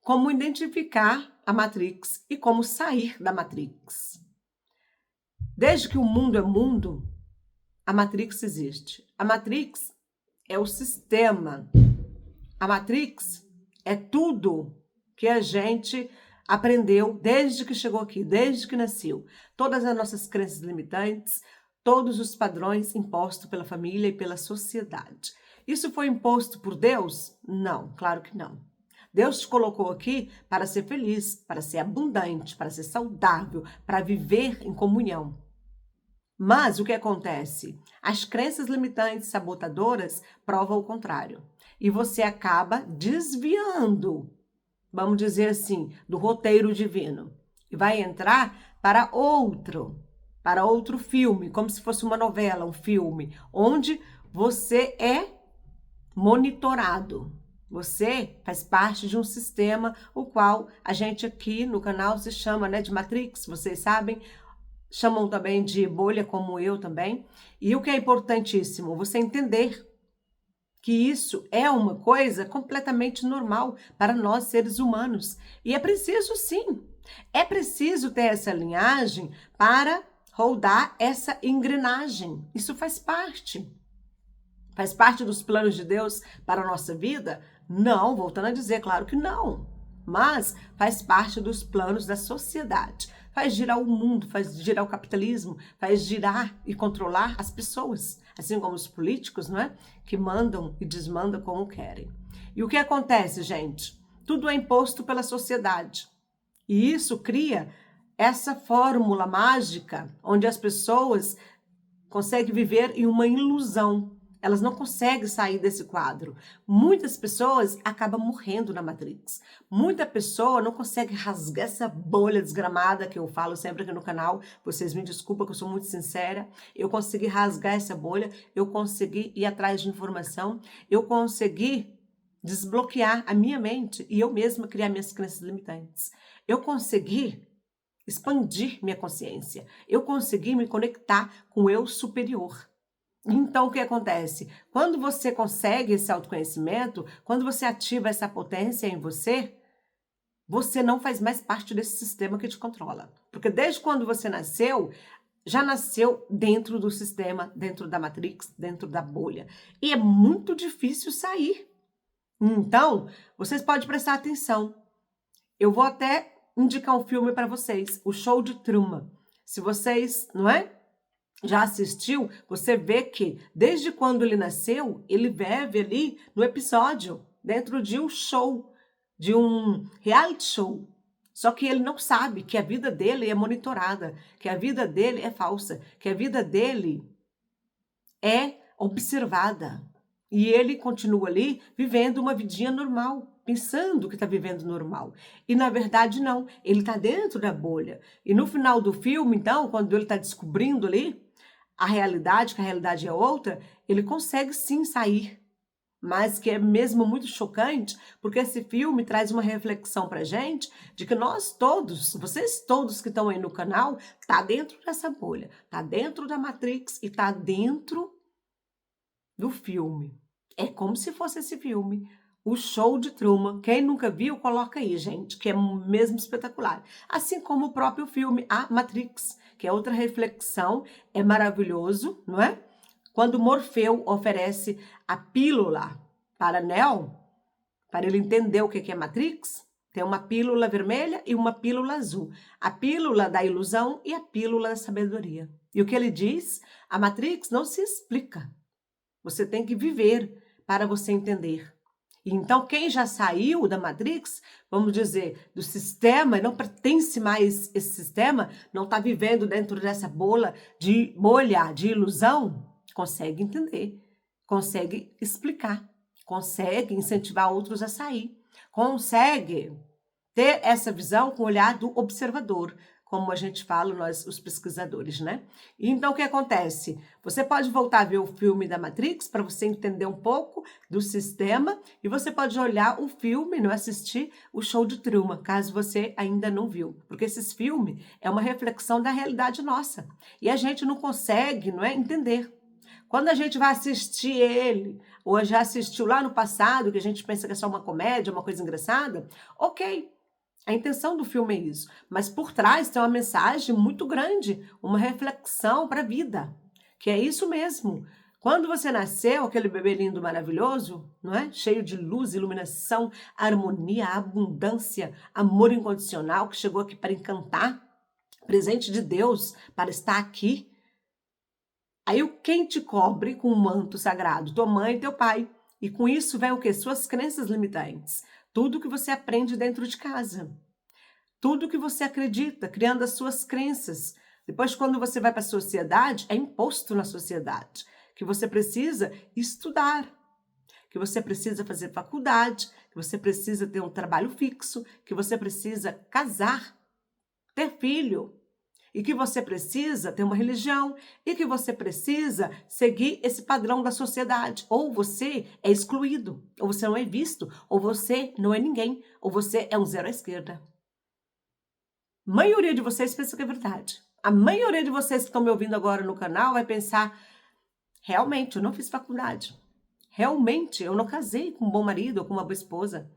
como identificar a Matrix e como sair da Matrix. Desde que o mundo é mundo, a Matrix existe. A Matrix é o sistema. A Matrix é tudo que a gente aprendeu desde que chegou aqui, desde que nasceu. Todas as nossas crenças limitantes, todos os padrões impostos pela família e pela sociedade. Isso foi imposto por Deus? Não, claro que não. Deus te colocou aqui para ser feliz, para ser abundante, para ser saudável, para viver em comunhão. Mas o que acontece? As crenças limitantes sabotadoras provam o contrário. E você acaba desviando, vamos dizer assim, do roteiro divino. E vai entrar para outro filme, como se fosse uma novela, um filme, onde você é monitorado. Você faz parte de um sistema, o qual a gente aqui no canal se chama, de Matrix, vocês sabem, chamam também de bolha, como eu também. E o que é importantíssimo, você entender que isso é uma coisa completamente normal para nós seres humanos. E é preciso sim, é preciso ter essa linhagem para rodar essa engrenagem. Isso faz parte. Faz parte dos planos de Deus para a nossa vida? Não, voltando a dizer, claro que não. Mas faz parte dos planos da sociedade. Faz girar o mundo, faz girar o capitalismo, faz girar e controlar as pessoas, assim como os políticos, não é? Que mandam e desmandam como querem. E o que acontece, gente? Tudo é imposto pela sociedade. E isso cria essa fórmula mágica onde as pessoas conseguem viver em uma ilusão. Elas não conseguem sair desse quadro. Muitas pessoas acabam morrendo na Matrix. Muita pessoa não consegue rasgar essa bolha desgramada que eu falo sempre aqui no canal. Vocês me desculpem que eu sou muito sincera. Eu consegui rasgar essa bolha, eu consegui ir atrás de informação, eu consegui desbloquear a minha mente e eu mesma criar minhas crenças limitantes. Eu consegui expandir minha consciência. Eu consegui me conectar com o eu superior. Então, o que acontece? Quando você consegue esse autoconhecimento, quando você ativa essa potência em você, você não faz mais parte desse sistema que te controla. Porque desde quando você nasceu, já nasceu dentro do sistema, dentro da Matrix, dentro da bolha. E é muito difícil sair. Então, vocês podem prestar atenção. Eu vou até indicar um filme para vocês, O Show de Truman. Se vocês, já assistiu, você vê que desde quando ele nasceu, ele vive ali no episódio, dentro de um show, de um reality show. Só que ele não sabe que a vida dele é monitorada, que a vida dele é falsa, que a vida dele é observada. E ele continua ali vivendo uma vidinha normal, pensando que está vivendo normal. E na verdade não, ele está dentro da bolha. E no final do filme, então, quando ele está descobrindo ali a realidade, que a realidade é outra, ele consegue sim sair. Mas que é mesmo muito chocante, porque esse filme traz uma reflexão pra gente de que nós todos, vocês todos que estão aí no canal, tá dentro dessa bolha, tá dentro da Matrix e tá dentro do filme. É como se fosse esse filme, O Show de Truman. Quem nunca viu, coloca aí, gente, que é mesmo espetacular. Assim como o próprio filme A Matrix, que é outra reflexão, é maravilhoso, não é? Quando Morfeu oferece a pílula para Neo, para ele entender o que é Matrix, tem uma pílula vermelha e uma pílula azul. A pílula da ilusão e a pílula da sabedoria. E o que ele diz? A Matrix não se explica. Você tem que viver para você entender. Então, quem já saiu da Matrix, vamos dizer, do sistema, não pertence mais esse sistema, não está vivendo dentro dessa bolha de ilusão, consegue entender, consegue explicar, consegue incentivar outros a sair, consegue ter essa visão com o olhar do observador, como a gente fala, nós, os pesquisadores, né? Então, o que acontece? Você pode voltar a ver o filme da Matrix para você entender um pouco do sistema e você pode olhar o filme, não assistir o Show de Truman, caso você ainda não viu. Porque esses filmes é uma reflexão da realidade nossa e a gente não consegue, entender. Quando a gente vai assistir ele, ou já assistiu lá no passado, que a gente pensa que é só uma comédia, uma coisa engraçada, ok. A intenção do filme é isso, mas por trás tem uma mensagem muito grande, uma reflexão para a vida, que é isso mesmo. Quando você nasceu, aquele bebê lindo, maravilhoso, não é? Cheio de luz, iluminação, harmonia, abundância, amor incondicional, que chegou aqui para encantar, presente de Deus para estar aqui. Aí quem te cobre com um manto sagrado? Tua mãe e teu pai. E com isso vem o quê? Suas crenças limitantes. Tudo que você aprende dentro de casa. Tudo que você acredita, criando as suas crenças. Depois, quando você vai para a sociedade, é imposto na sociedade que você precisa estudar, que você precisa fazer faculdade, que você precisa ter um trabalho fixo, que você precisa casar, ter filho, e que você precisa ter uma religião, e que você precisa seguir esse padrão da sociedade. Ou você é excluído, ou você não é visto, ou você não é ninguém, ou você é um zero à esquerda. A maioria de vocês pensa que é verdade. A maioria de vocês que estão me ouvindo agora no canal vai pensar, realmente, eu não fiz faculdade. Realmente, eu não casei com um bom marido ou com uma boa esposa.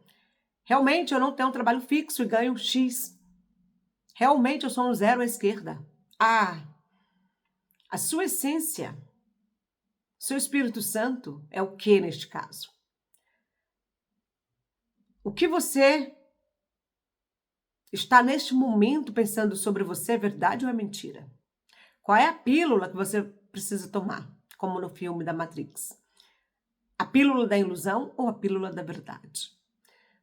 Realmente, eu não tenho um trabalho fixo e ganho X. Realmente, eu sou um zero à esquerda. A sua essência, seu Espírito Santo é o que neste caso? O que você está neste momento pensando sobre você é verdade ou é mentira? Qual é a pílula que você precisa tomar, como no filme da Matrix? A pílula da ilusão ou a pílula da verdade?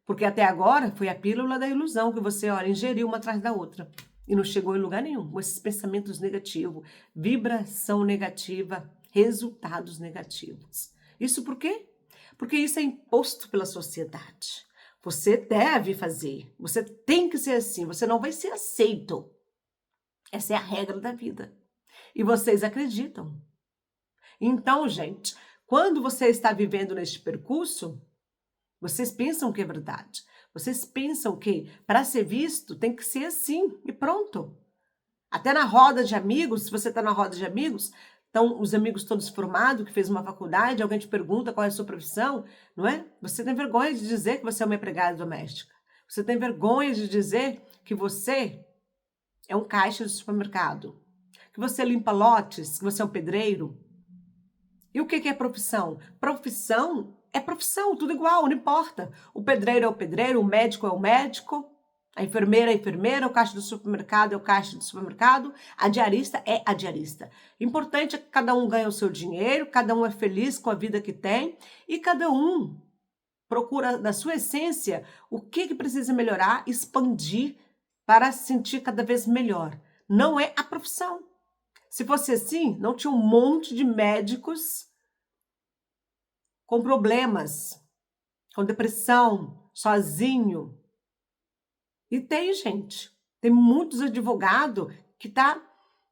Porque até agora foi a pílula da ilusão que você, olha, ingeriu uma atrás da outra e não chegou em lugar nenhum. Com esses pensamentos negativos, vibração negativa, resultados negativos. Isso por quê? Porque isso é imposto pela sociedade. Você deve fazer, você tem que ser assim, você não vai ser aceito. Essa é a regra da vida. E vocês acreditam. Então, gente, quando você está vivendo neste percurso, vocês pensam que é verdade. Vocês pensam que para ser visto tem que ser assim e pronto. Até na roda de amigos, se você está na roda de amigos, estão os amigos todos formados, que fez uma faculdade, alguém te pergunta qual é a sua profissão, não é? Você tem vergonha de dizer que você é uma empregada doméstica. Você tem vergonha de dizer que você é um caixa de supermercado, que você limpa lotes, que você é um pedreiro. E o que é profissão? Profissão é profissão, tudo igual, não importa. O pedreiro é o pedreiro, o médico é o médico, a enfermeira é a enfermeira, o caixa do supermercado é o caixa do supermercado, a diarista é a diarista. Importante é que cada um ganhe o seu dinheiro, cada um é feliz com a vida que tem e cada um procura, na sua essência, o que precisa melhorar, expandir para se sentir cada vez melhor. Não é a profissão. Se fosse assim, não tinha um monte de médicos com problemas, com depressão, sozinho. E tem, gente, tem muitos advogados que tá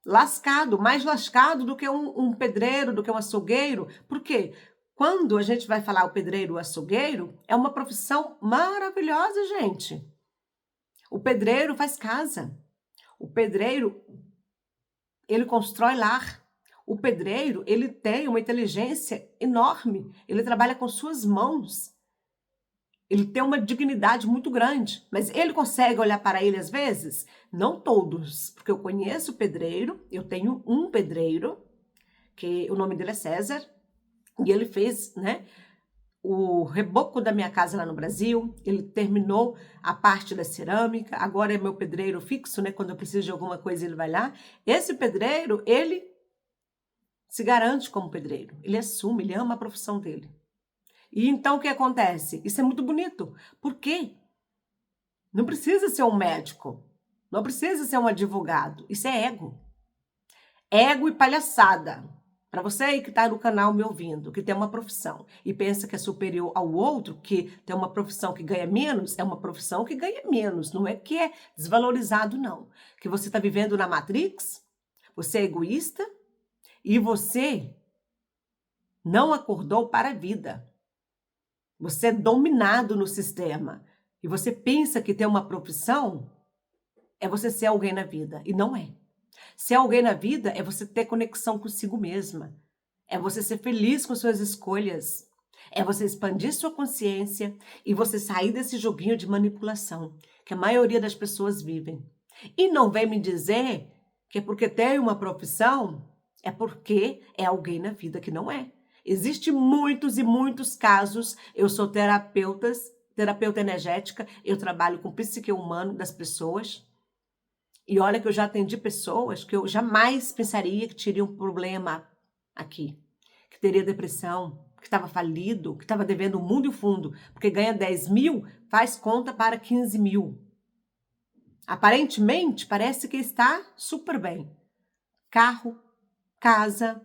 lascado, mais lascado do que um pedreiro, do que um açougueiro. Por quê? Quando a gente vai falar o pedreiro, o açougueiro, é uma profissão maravilhosa, gente. O pedreiro faz casa. O pedreiro, ele constrói lar. O pedreiro, ele tem uma inteligência enorme. Ele trabalha com suas mãos. Ele tem uma dignidade muito grande. Mas ele consegue olhar para ele às vezes? Não todos. Porque eu conheço o pedreiro, eu tenho um pedreiro, que o nome dele é César, e ele fez, né, o reboco da minha casa lá no Brasil, ele terminou a parte da cerâmica, agora é meu pedreiro fixo, né, quando eu preciso de alguma coisa ele vai lá. Esse pedreiro, ele se garante como pedreiro, ele assume, ele ama a profissão dele. E então o que acontece? Isso é muito bonito. Por quê? Não precisa ser um médico, não precisa ser um advogado, isso é ego. Ego e palhaçada. Para você aí que está no canal me ouvindo, que tem uma profissão e pensa que é superior ao outro, que tem uma profissão que ganha menos, é uma profissão que ganha menos, não é que é desvalorizado, não. Que você está vivendo na Matrix, você é egoísta e você não acordou para a vida. Você é dominado no sistema e você pensa que ter uma profissão é você ser alguém na vida e não é. Ser alguém na vida é você ter conexão consigo mesma. É você ser feliz com suas escolhas. É você expandir sua consciência e você sair desse joguinho de manipulação que a maioria das pessoas vivem. E não vem me dizer que é porque tem uma profissão, é porque é alguém na vida que não é. Existem muitos e muitos casos. Eu sou terapeuta energética, eu trabalho com psique humano das pessoas. E olha que eu já atendi pessoas que eu jamais pensaria que teriam um problema aqui, que teria depressão, que estava falido, que estava devendo o mundo e o fundo, porque ganha 10 mil, faz conta para 15 mil. Aparentemente, parece que está super bem. Carro, casa,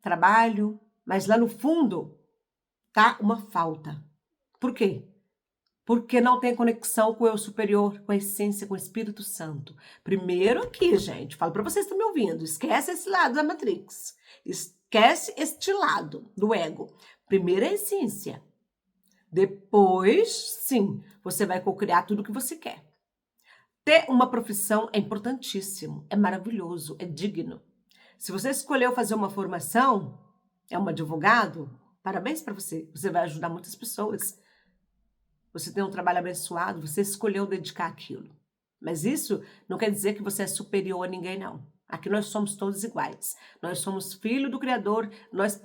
trabalho, mas lá no fundo tá uma falta. Por quê? Porque não tem conexão com o eu superior, com a essência, com o Espírito Santo. Primeiro aqui, gente, falo para vocês que estão me ouvindo, esquece esse lado da Matrix. Esquece este lado do ego. Primeiro é a essência. Depois, sim, você vai cocriar tudo o que você quer. Ter uma profissão é importantíssimo, é maravilhoso, é digno. Se você escolheu fazer uma formação, é um advogado, parabéns para você. Você vai ajudar muitas pessoas. Você tem um trabalho abençoado, você escolheu dedicar aquilo. Mas isso não quer dizer que você é superior a ninguém, não. Aqui nós somos todos iguais. Nós somos filhos do Criador, nós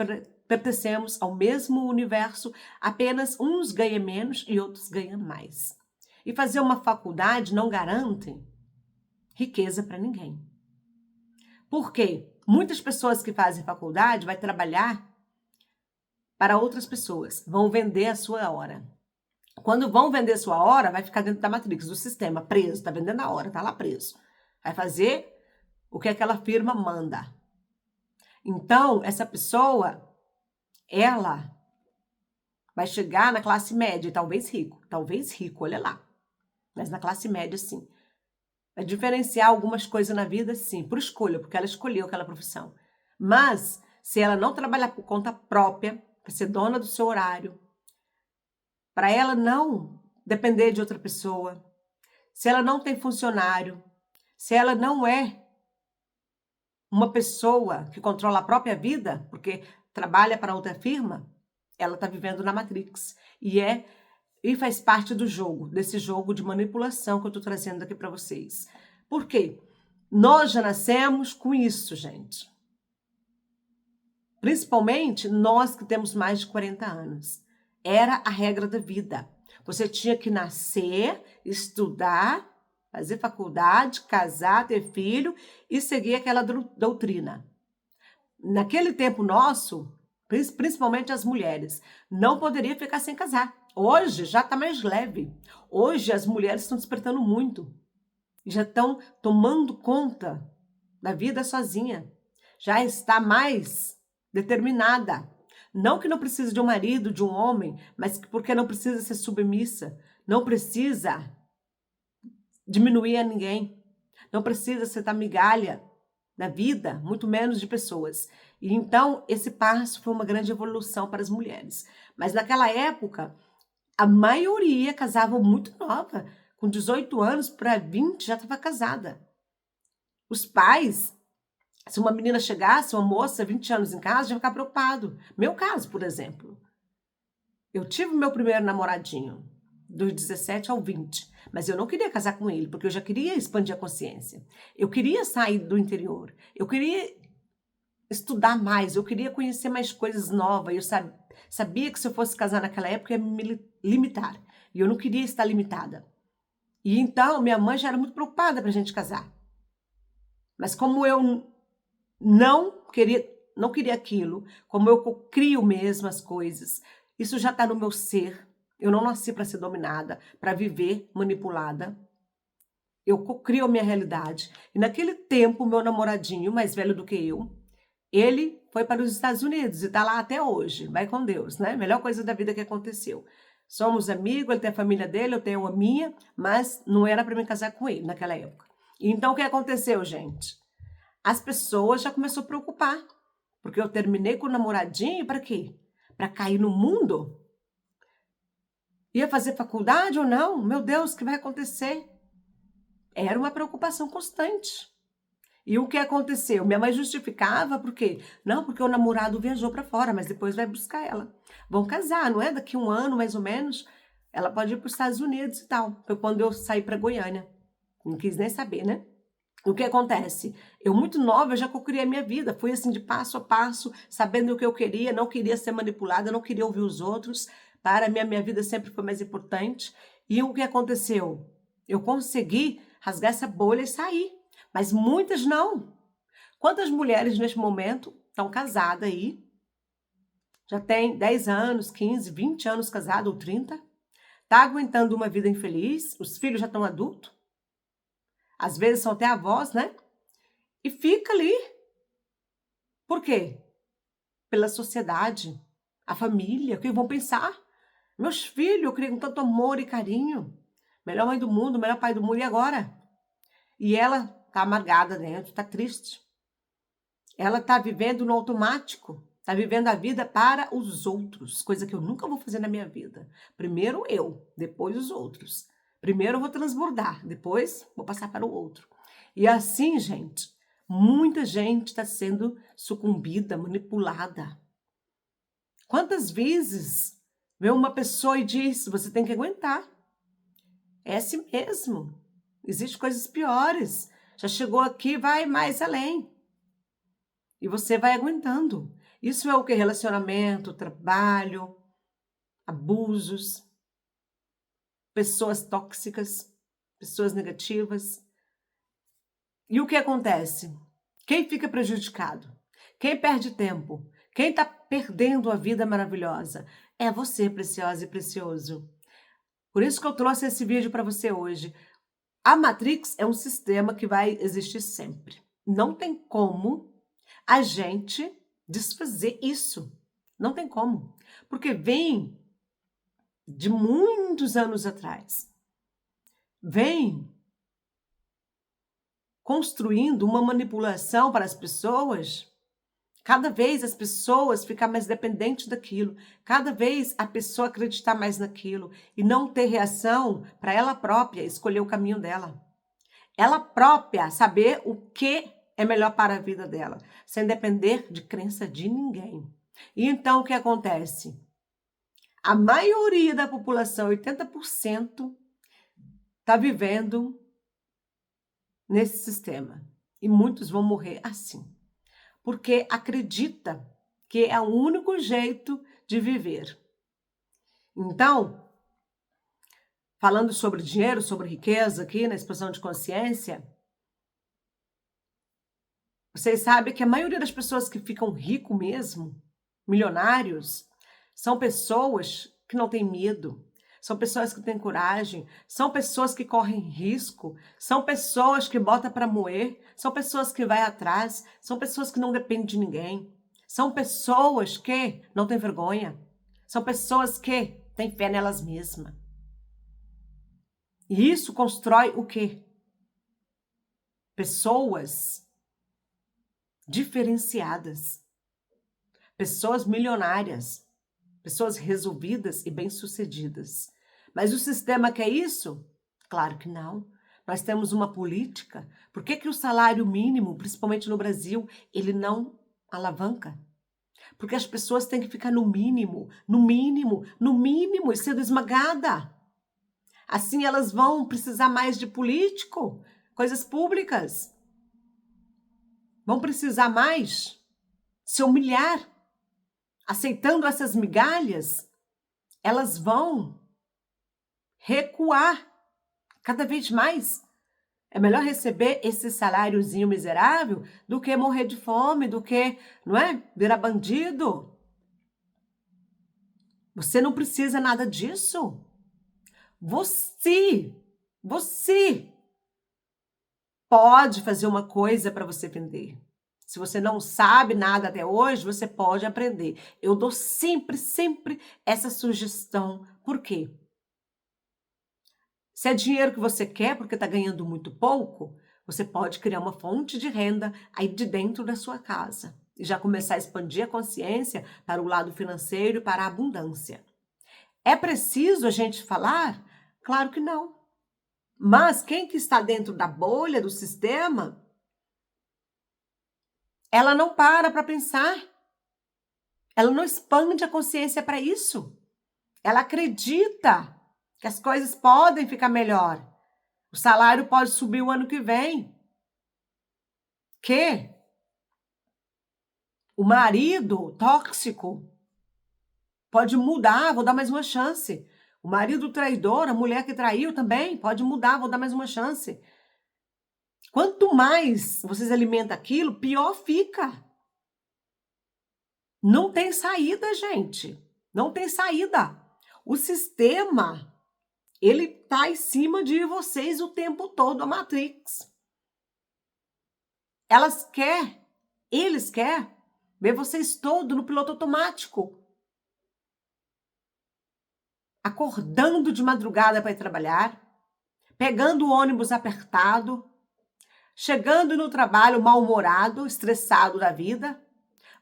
pertencemos ao mesmo universo, apenas uns ganham menos e outros ganham mais. E fazer uma faculdade não garante riqueza para ninguém. Por quê? Muitas pessoas que fazem faculdade vão trabalhar para outras pessoas, vão vender a sua hora. Quando vão vender a sua hora, vai ficar dentro da matrix, do sistema, preso, tá vendendo a hora, tá lá preso. Vai fazer o que aquela firma manda. Então, essa pessoa, ela vai chegar na classe média, talvez rico, olha lá. Mas na classe média, sim. Vai diferenciar algumas coisas na vida, sim, por escolha, porque ela escolheu aquela profissão. Mas, se ela não trabalhar por conta própria, para ser dona do seu horário, para ela não depender de outra pessoa, se ela não tem funcionário, se ela não é uma pessoa que controla a própria vida, porque trabalha para outra firma, ela está vivendo na Matrix. E faz parte do jogo, desse jogo de manipulação que eu estou trazendo aqui para vocês. Por quê? Nós já nascemos com isso, gente. Principalmente nós que temos mais de 40 anos. Era a regra da vida. Você tinha que nascer, estudar, fazer faculdade, casar, ter filho e seguir aquela doutrina. Naquele tempo nosso, principalmente as mulheres, não poderia ficar sem casar. Hoje já está mais leve. Hoje as mulheres estão despertando muito. Já estão tomando conta da vida sozinha. Já está mais determinada. Não que não precise de um marido, de um homem, mas porque não precisa ser submissa. Não precisa diminuir a ninguém. Não precisa ser da migalha da vida, muito menos de pessoas. E então esse passo foi uma grande evolução para as mulheres. Mas naquela época, a maioria casava muito nova, com 18 anos para 20 já estava casada. Os pais, se uma menina chegasse, uma moça, 20 anos em casa, já ia ficar preocupado. Meu caso, por exemplo. Eu tive meu primeiro namoradinho, dos 17 ao 20, mas eu não queria casar com ele, porque eu já queria expandir a consciência. Eu queria sair do interior. Eu queria estudar mais, eu queria conhecer mais coisas novas. Eu sabia que se eu fosse casar naquela época, ia me limitar. E eu não queria estar limitada. E então, minha mãe já era muito preocupada para a gente casar. Mas como eu não queria aquilo, como eu crio mesmo as coisas, isso já está no meu ser. Eu não nasci para ser dominada, para viver manipulada. Eu crio a minha realidade. E naquele tempo, meu namoradinho, mais velho do que eu, ele foi para os Estados Unidos e está lá até hoje. Vai com Deus, né? Melhor coisa da vida que aconteceu. Somos amigos, ele tem a família dele, eu tenho a minha, mas não era para me casar com ele naquela época. E então, o que aconteceu, gente? As pessoas já começaram a preocupar. Porque eu terminei com o namoradinho, para quê? Para cair no mundo? Ia fazer faculdade ou não? Meu Deus, o que vai acontecer? Era uma preocupação constante. E o que aconteceu? Minha mãe justificava por quê? Não, porque o namorado viajou para fora, mas depois vai buscar ela. Vão casar, não é? Daqui um ano, mais ou menos, ela pode ir para os Estados Unidos e tal. Foi quando eu saí para Goiânia. Não quis nem saber, né? O que acontece? Eu, muito nova, eu já criei a minha vida. Fui assim, de passo a passo, sabendo o que eu queria, não queria ser manipulada, não queria ouvir os outros. Para mim, a minha vida sempre foi mais importante. E o que aconteceu? Eu consegui rasgar essa bolha e sair. Mas muitas não. Quantas mulheres neste momento estão casadas aí? Já tem 10 anos, 15, 20 anos casado ou 30? Tá aguentando uma vida infeliz? Os filhos já estão adultos? Às vezes são até avós, né? E fica ali. Por quê? Pela sociedade, a família, o que vão pensar? Meus filhos, eu criei com tanto amor e carinho. Melhor mãe do mundo, melhor pai do mundo, e agora? E ela tá amargada dentro, tá triste. Ela tá vivendo no automático, tá vivendo a vida para os outros, coisa que eu nunca vou fazer na minha vida. Primeiro eu, depois os outros. Primeiro eu vou transbordar, depois vou passar para o outro. E assim, gente, muita gente está sendo sucumbida, manipulada. Quantas vezes vê uma pessoa e diz, você tem que aguentar. É assim mesmo. Existem coisas piores. Já chegou aqui, vai mais além. E você vai aguentando. Isso é o que? Relacionamento, trabalho, abusos, pessoas tóxicas, pessoas negativas. E o que acontece? Quem fica prejudicado? Quem perde tempo? Quem está perdendo a vida maravilhosa? É você, preciosa e precioso. Por isso que eu trouxe esse vídeo para você hoje. A Matrix é um sistema que vai existir sempre. Não tem como a gente desfazer isso. Não tem como. Porque vem de muitos anos atrás. Vem construindo uma manipulação para as pessoas. Cada vez as pessoas ficam mais dependentes daquilo. Cada vez a pessoa acreditar mais naquilo e não ter reação para ela própria escolher o caminho dela. Ela própria saber o que é melhor para a vida dela, sem depender de crença de ninguém. E então o que acontece? A maioria da população, 80%, está vivendo nesse sistema. E muitos vão morrer assim. Porque acredita que é o único jeito de viver. Então, falando sobre dinheiro, sobre riqueza aqui na expansão de consciência, vocês sabem que a maioria das pessoas que ficam ricos mesmo, milionários, são pessoas que não têm medo, são pessoas que têm coragem, são pessoas que correm risco, são pessoas que botam para moer, são pessoas que vai atrás, são pessoas que não dependem de ninguém, são pessoas que não têm vergonha, são pessoas que têm fé nelas mesmas. E isso constrói o quê? Pessoas diferenciadas, pessoas milionárias, pessoas resolvidas e bem-sucedidas. Mas o sistema quer isso? Claro que não. Nós temos uma política. Por que o salário mínimo, principalmente no Brasil, ele não alavanca? Porque as pessoas têm que ficar no mínimo, no mínimo, no mínimo e sendo esmagada. Assim elas vão precisar mais de político, coisas públicas. Vão precisar mais se humilhar. Aceitando essas migalhas, elas vão recuar cada vez mais. É melhor receber esse saláriozinho miserável do que morrer de fome, do que, não é, virar bandido. Você não precisa nada disso. Você pode fazer uma coisa para você vender. Se você não sabe nada até hoje, você pode aprender. Eu dou sempre essa sugestão. Por quê? Se é dinheiro que você quer porque está ganhando muito pouco, você pode criar uma fonte de renda aí de dentro da sua casa e já começar a expandir a consciência para o lado financeiro e para a abundância. É preciso a gente falar? Claro que não. Mas quem que está dentro da bolha do sistema ela não para pensar. Ela não expande a consciência para isso. Ela acredita que as coisas podem ficar melhor. O salário pode subir o ano que vem. Que o marido tóxico pode mudar, vou dar mais uma chance. O marido traidor, a mulher que traiu também, pode mudar, vou dar mais uma chance. Quanto mais vocês alimentam aquilo, pior fica. Não tem saída, gente. Não tem saída. O sistema, ele tá em cima de vocês o tempo todo, a Matrix. Eles querem ver vocês todos no piloto automático. Acordando de madrugada para ir trabalhar, pegando o ônibus apertado, chegando no trabalho mal-humorado, estressado da vida,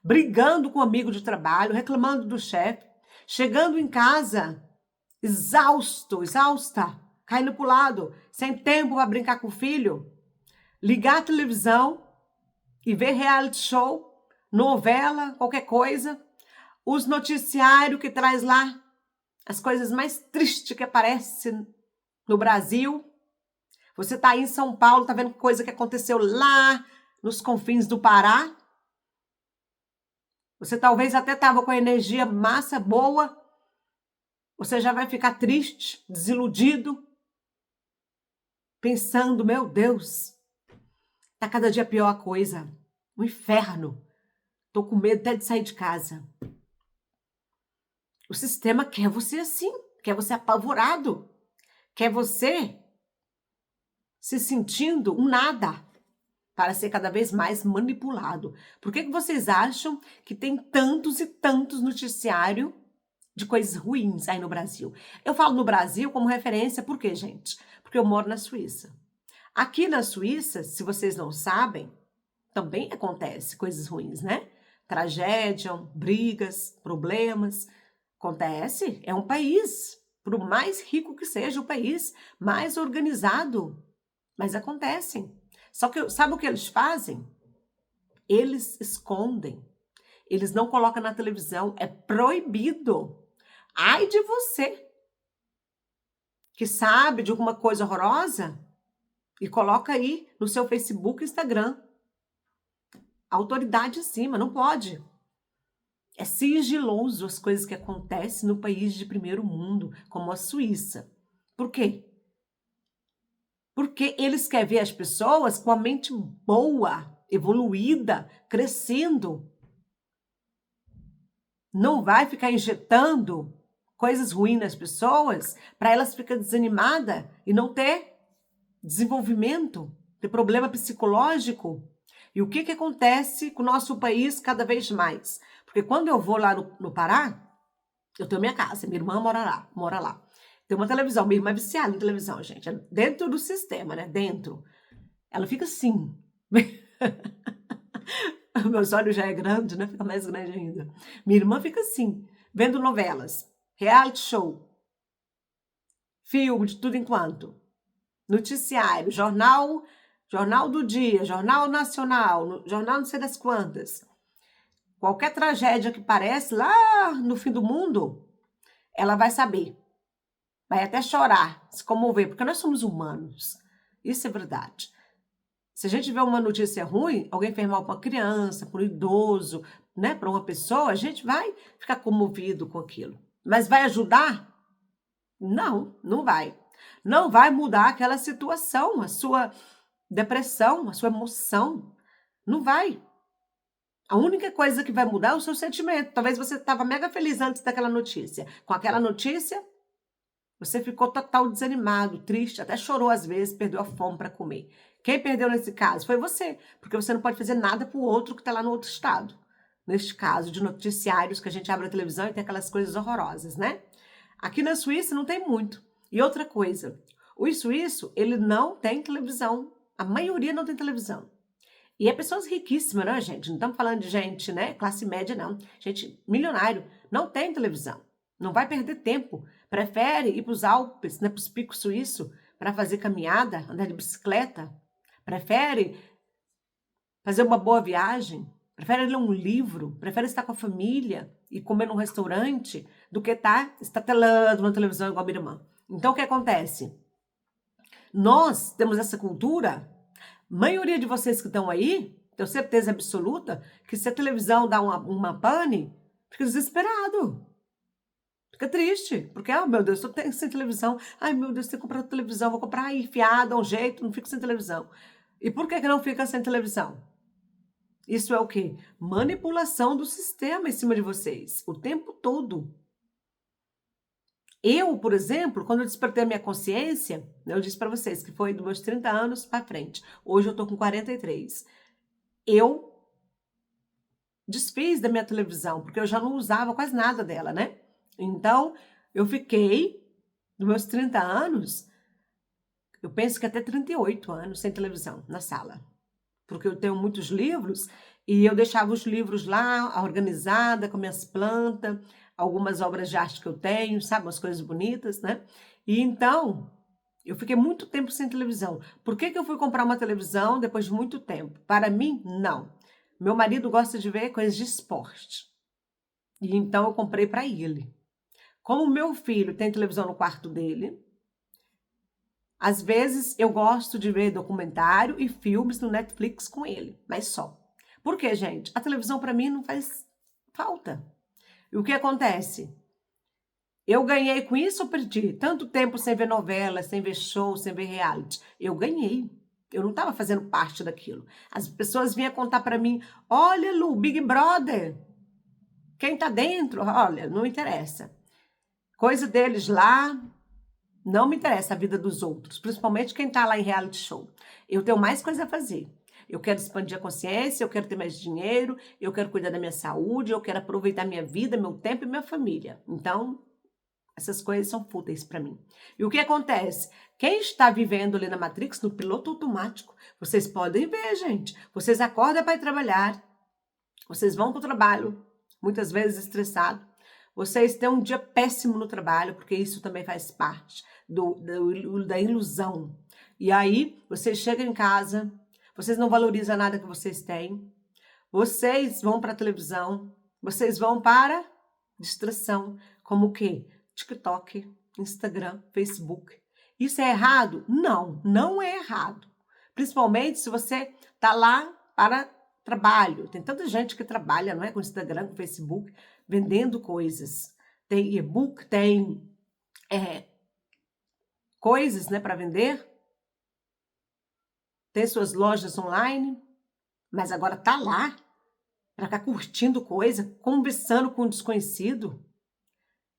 brigando com um amigo de trabalho, reclamando do chefe, chegando em casa exausta, caindo pro lado, sem tempo para brincar com o filho, ligar a televisão e ver reality show, novela, qualquer coisa, os noticiários que traz lá as coisas mais tristes que aparecem no Brasil. Você tá aí em São Paulo, tá vendo coisa que aconteceu lá nos confins do Pará. Você talvez até tava com a energia massa boa. Você já vai ficar triste, desiludido, pensando, meu Deus, tá cada dia pior a coisa. Um inferno. Tô com medo até de sair de casa. O sistema quer você assim, quer você apavorado, quer você se sentindo um nada, para ser cada vez mais manipulado. Por que vocês acham que tem tantos e tantos noticiários de coisas ruins aí no Brasil? Eu falo no Brasil como referência, por quê, gente? Porque eu moro na Suíça. Aqui na Suíça, se vocês não sabem, também acontece coisas ruins, né? Tragédia, brigas, problemas. Acontece, é um país, por mais rico que seja o país, mais organizado, mas acontecem. Só que sabe o que eles fazem? Eles escondem. Eles não colocam na televisão, é proibido. Ai de você que sabe de alguma coisa horrorosa e coloca aí no seu Facebook e Instagram. Autoridade acima, não pode. É sigiloso as coisas que acontecem no país de primeiro mundo, como a Suíça. Por quê? Porque eles querem ver as pessoas com a mente boa, evoluída, crescendo. Não vai ficar injetando coisas ruins nas pessoas para elas ficarem desanimadas e não ter desenvolvimento, ter problema psicológico. E o que acontece com o nosso país cada vez mais? Porque quando eu vou lá no Pará, eu tenho minha casa, minha irmã mora lá. Tem uma televisão, minha irmã é viciada em televisão, gente. É dentro do sistema, né? Dentro. Ela fica assim. Meus olhos já é grande, né? Fica mais grande ainda. Minha irmã fica assim, vendo novelas, reality show, filme de tudo enquanto, noticiário, jornal do dia, jornal nacional, jornal não sei das quantas. Qualquer tragédia que parece lá no fim do mundo, ela vai saber. Vai até chorar, se comover, porque nós somos humanos. Isso é verdade. Se a gente vê uma notícia ruim, alguém fez mal para uma criança, para um idoso, né, para uma pessoa, a gente vai ficar comovido com aquilo. Mas vai ajudar? Não, não vai. Não vai mudar aquela situação, a sua depressão, a sua emoção. Não vai. A única coisa que vai mudar é o seu sentimento. Talvez você estava mega feliz antes daquela notícia. Com aquela notícia, você ficou total desanimado, triste, até chorou às vezes, perdeu a fome para comer. Quem perdeu nesse caso foi você, porque você não pode fazer nada para o outro que está lá no outro estado. Neste caso de noticiários que a gente abre a televisão e tem aquelas coisas horrorosas, né? Aqui na Suíça não tem muito. E outra coisa, o suíço, ele não tem televisão. A maioria não tem televisão. E é pessoas riquíssimas, né, gente? Não estamos falando de gente, né, classe média, não. Gente milionário, não tem televisão. Não vai perder tempo. Prefere ir para os Alpes, né, para os picos suíços, para fazer caminhada, andar de bicicleta. Prefere fazer uma boa viagem, prefere ler um livro, prefere estar com a família e comer num restaurante do que estar estatelando na televisão igual a minha irmã. Então, o que acontece? Nós temos essa cultura, maioria de vocês que estão aí, tenho certeza absoluta, que se a televisão dá uma pane, fica desesperado. Fica triste, porque, meu Deus, eu tenho sem televisão. Ai, meu Deus, tenho que comprar televisão, vou comprar enfiada, um jeito, não fico sem televisão. E por que não fica sem televisão? Isso é o quê? Manipulação do sistema em cima de vocês, o tempo todo. Eu, por exemplo, quando eu despertei a minha consciência, eu disse para vocês que foi dos meus 30 anos para frente. Hoje eu tô com 43. Eu desfiz da minha televisão, porque eu já não usava quase nada dela, né? Então, eu fiquei, dos meus 30 anos, eu penso que até 38 anos sem televisão na sala. Porque eu tenho muitos livros e eu deixava os livros lá, organizada, com minhas plantas, algumas obras de arte que eu tenho, sabe, umas coisas bonitas, né? E então, eu fiquei muito tempo sem televisão. Por que eu fui comprar uma televisão depois de muito tempo? Para mim, não. Meu marido gosta de ver coisas de esporte. E então eu comprei para ele. Como meu filho tem televisão no quarto dele, às vezes eu gosto de ver documentário e filmes no Netflix com ele, mas só. Por quê, gente? A televisão para mim não faz falta. E o que acontece? Eu ganhei com isso ou perdi? Tanto tempo sem ver novela, sem ver show, sem ver reality. Eu ganhei. Eu não estava fazendo parte daquilo. As pessoas vinham contar para mim, olha, Lu, Big Brother. Quem tá dentro? Olha, não interessa. Coisa deles lá, não me interessa a vida dos outros, principalmente quem tá lá em reality show. Eu tenho mais coisa a fazer. Eu quero expandir a consciência, eu quero ter mais dinheiro, eu quero cuidar da minha saúde, eu quero aproveitar minha vida, meu tempo e minha família. Então, essas coisas são fúteis para mim. E o que acontece? Quem está vivendo ali na Matrix, no piloto automático, vocês podem ver, gente. Vocês acordam para ir trabalhar, vocês vão para o trabalho, muitas vezes estressado. Vocês têm um dia péssimo no trabalho, porque isso também faz parte da ilusão. E aí, vocês chegam em casa, vocês não valorizam nada que vocês têm, vocês vão para a televisão, vocês vão para distração, como o quê? TikTok, Instagram, Facebook. Isso é errado? Não, não é errado. Principalmente se você está lá para trabalho. Tem tanta gente que trabalha, não é, com Instagram, com Facebook, vendendo coisas. Tem e-book, tem coisas, né, para vender. Tem suas lojas online, mas agora tá lá para ficar curtindo coisa, conversando com um desconhecido,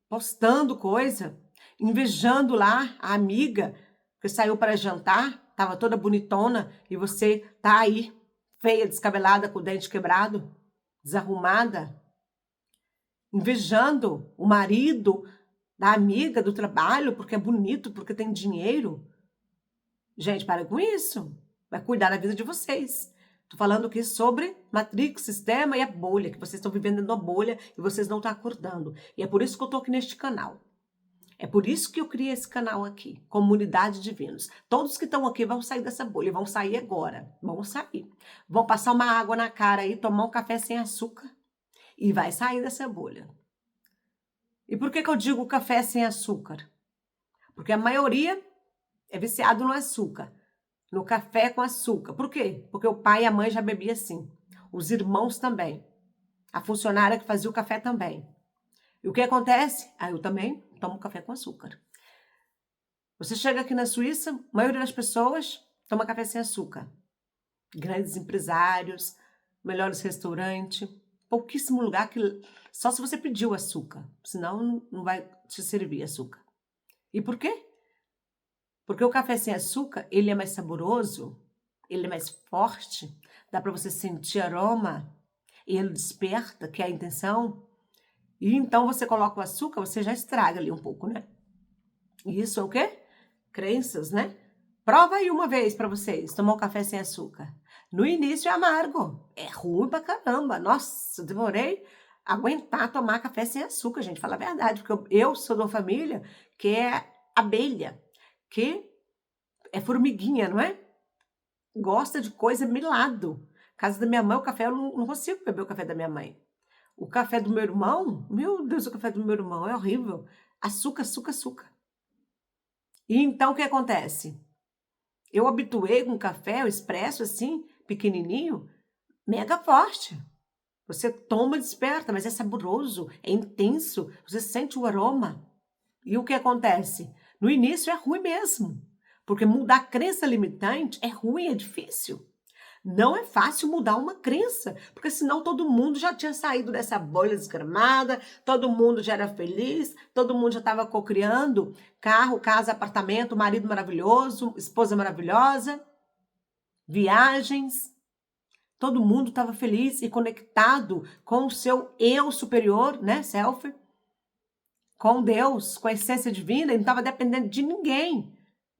postando coisa, invejando lá a amiga que saiu para jantar, estava toda bonitona e você tá aí feia, descabelada, com o dente quebrado, desarrumada, invejando o marido da amiga do trabalho porque é bonito, porque tem dinheiro. Gente, para com isso. Vai cuidar da vida de vocês. Tô falando aqui sobre Matrix, sistema e a bolha, que vocês estão vivendo dentro da bolha e vocês não estão acordando. E é por isso que eu tô aqui neste canal. É por isso que eu criei esse canal aqui, Comunidade Divinos. Todos que estão aqui vão sair dessa bolha, vão sair agora, vão sair. Vão passar uma água na cara aí, tomar um café sem açúcar e vai sair dessa bolha. E por que eu digo café sem açúcar? Porque a maioria é viciado no açúcar, no café com açúcar. Por quê? Porque o pai e a mãe já bebiam assim, os irmãos também, a funcionária que fazia o café também. E o que acontece? Eu também tomo café com açúcar. Você chega aqui na Suíça, a maioria das pessoas toma café sem açúcar. Grandes empresários, melhores restaurantes, pouquíssimo lugar que só se você pediu açúcar, senão não vai te servir açúcar. E por quê? Porque o café sem açúcar, ele é mais saboroso, ele é mais forte, dá para você sentir aroma, e ele desperta, que é a intenção. E então você coloca o açúcar, você já estraga ali um pouco, né? E isso é o quê? Crenças, né? Prova aí uma vez para vocês, tomar um café sem açúcar. No início é amargo, é ruim pra caramba. Nossa, demorei a aguentar tomar café sem açúcar, gente, fala a verdade, porque eu sou de uma família que é abelha, que é formiguinha, não é? Gosta de coisa milado. Casa da minha mãe, o café, eu não consigo beber o café da minha mãe. O café do meu irmão, meu Deus, o café do meu irmão é horrível. Açúcar, açúcar, açúcar. E então o que acontece? Eu habituei com café, o expresso assim, pequenininho, mega forte. Você toma, desperta, mas é saboroso, é intenso, você sente o aroma. E o que acontece? No início é ruim mesmo, porque mudar a crença limitante é ruim, é difícil. Não é fácil mudar uma crença, porque senão todo mundo já tinha saído dessa bolha desgramada, todo mundo já era feliz, todo mundo já estava cocriando carro, casa, apartamento, marido maravilhoso, esposa maravilhosa, viagens. Todo mundo estava feliz e conectado com o seu eu superior, né, self, com Deus, com a essência divina, e não estava dependendo de ninguém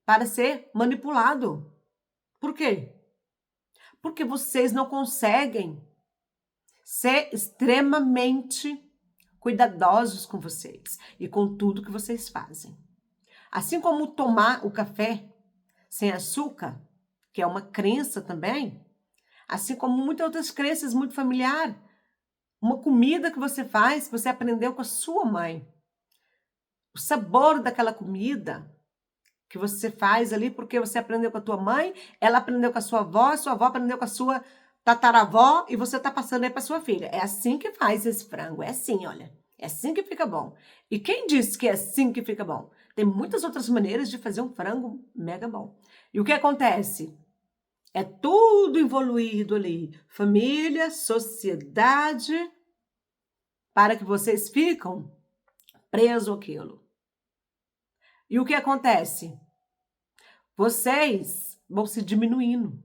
para ser manipulado. Por quê? Porque vocês não conseguem ser extremamente cuidadosos com vocês e com tudo que vocês fazem. Assim como tomar o café sem açúcar, que é uma crença também, assim como muitas outras crenças muito familiares. Uma comida que você faz, que você aprendeu com a sua mãe. O sabor daquela comida que você faz ali, porque você aprendeu com a tua mãe, ela aprendeu com a sua avó aprendeu com a sua tataravó, e você está passando aí para sua filha. É assim que faz esse frango, é assim, olha. É assim que fica bom. E quem disse que é assim que fica bom? Tem muitas outras maneiras de fazer um frango mega bom. E o que acontece? É tudo evoluído ali. Família, sociedade, para que vocês ficam presos àquilo. E o que acontece? Vocês vão se diminuindo.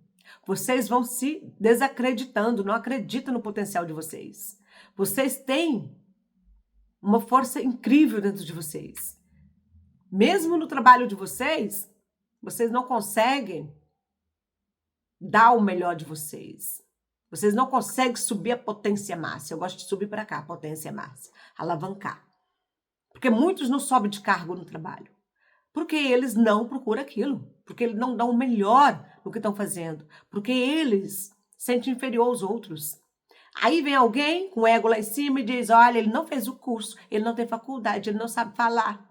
Vocês vão se desacreditando, não acreditam no potencial de vocês. Vocês têm uma força incrível dentro de vocês. Mesmo no trabalho de vocês, vocês não conseguem dar o melhor de vocês. Vocês não conseguem subir a potência máxima. Eu gosto de subir para cá, a potência máxima. Alavancar. Porque muitos não sobem de cargo no trabalho. Porque eles não procuram aquilo. Porque eles não dão o melhor no que estão fazendo. Porque eles sentem inferior aos outros. Aí vem alguém com o ego lá em cima e diz, olha, ele não fez o curso, ele não tem faculdade, ele não sabe falar.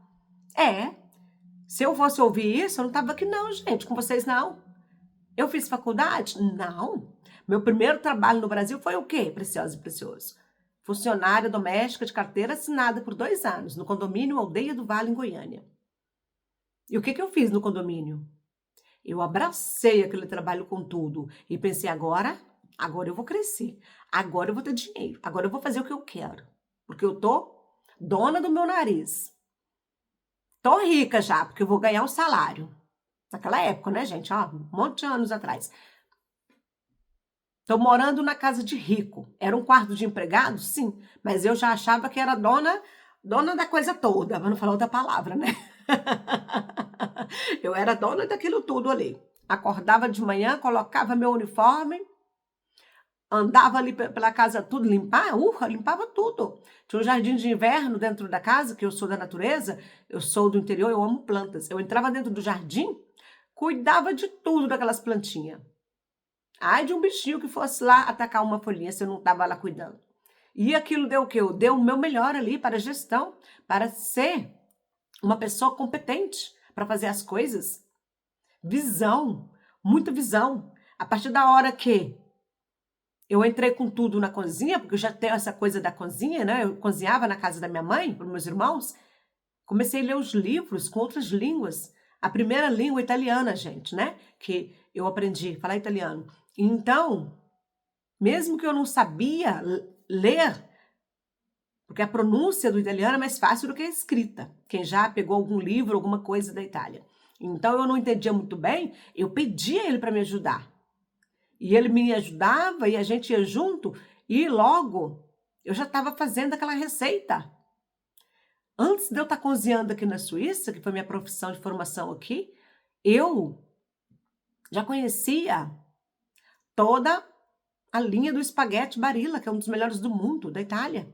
Se eu fosse ouvir isso, eu não estava aqui não, gente, com vocês não. Eu fiz faculdade? Não. Meu primeiro trabalho no Brasil foi o quê, Preciosa e Precioso? Funcionária doméstica de carteira assinada por 2 anos, no condomínio Aldeia do Vale, em Goiânia. E o que eu fiz no condomínio? Eu abracei aquele trabalho com tudo e pensei, agora eu vou crescer, agora eu vou ter dinheiro, agora eu vou fazer o que eu quero, porque eu tô dona do meu nariz. Tô rica já, porque eu vou ganhar um salário. Naquela época, né, gente? Ó, um monte de anos atrás. Tô morando na casa de rico. Era um quarto de empregado? Sim. Mas eu já achava que era dona da coisa toda. Pra não falar outra palavra, né? Eu era dona daquilo tudo ali. Acordava de manhã, colocava meu uniforme, andava ali pela casa tudo, limpava tudo. Tinha um jardim de inverno dentro da casa, que eu sou da natureza, eu sou do interior, eu amo plantas. Eu entrava dentro do jardim, cuidava de tudo daquelas plantinhas. Ai de um bichinho que fosse lá atacar uma folhinha se eu não estava lá cuidando. E aquilo deu o quê? Deu o meu melhor ali para a gestão, para ser uma pessoa competente para fazer as coisas. Visão, muita visão. A partir da hora que eu entrei com tudo na cozinha, porque eu já tenho essa coisa da cozinha, né? Eu cozinhava na casa da minha mãe, para meus irmãos. Comecei a ler os livros com outras línguas. A primeira língua italiana, gente, né? Que eu aprendi a falar italiano. Então, mesmo que eu não sabia ler, porque a pronúncia do italiano é mais fácil do que a escrita. Quem já pegou algum livro, alguma coisa da Itália. Então, eu não entendia muito bem, eu pedia ele para me ajudar. E ele me ajudava e a gente ia junto e logo eu já estava fazendo aquela receita. Antes de eu estar cozinhando aqui na Suíça, que foi minha profissão de formação aqui, eu já conhecia toda a linha do espaguete Barilla, que é um dos melhores do mundo, da Itália.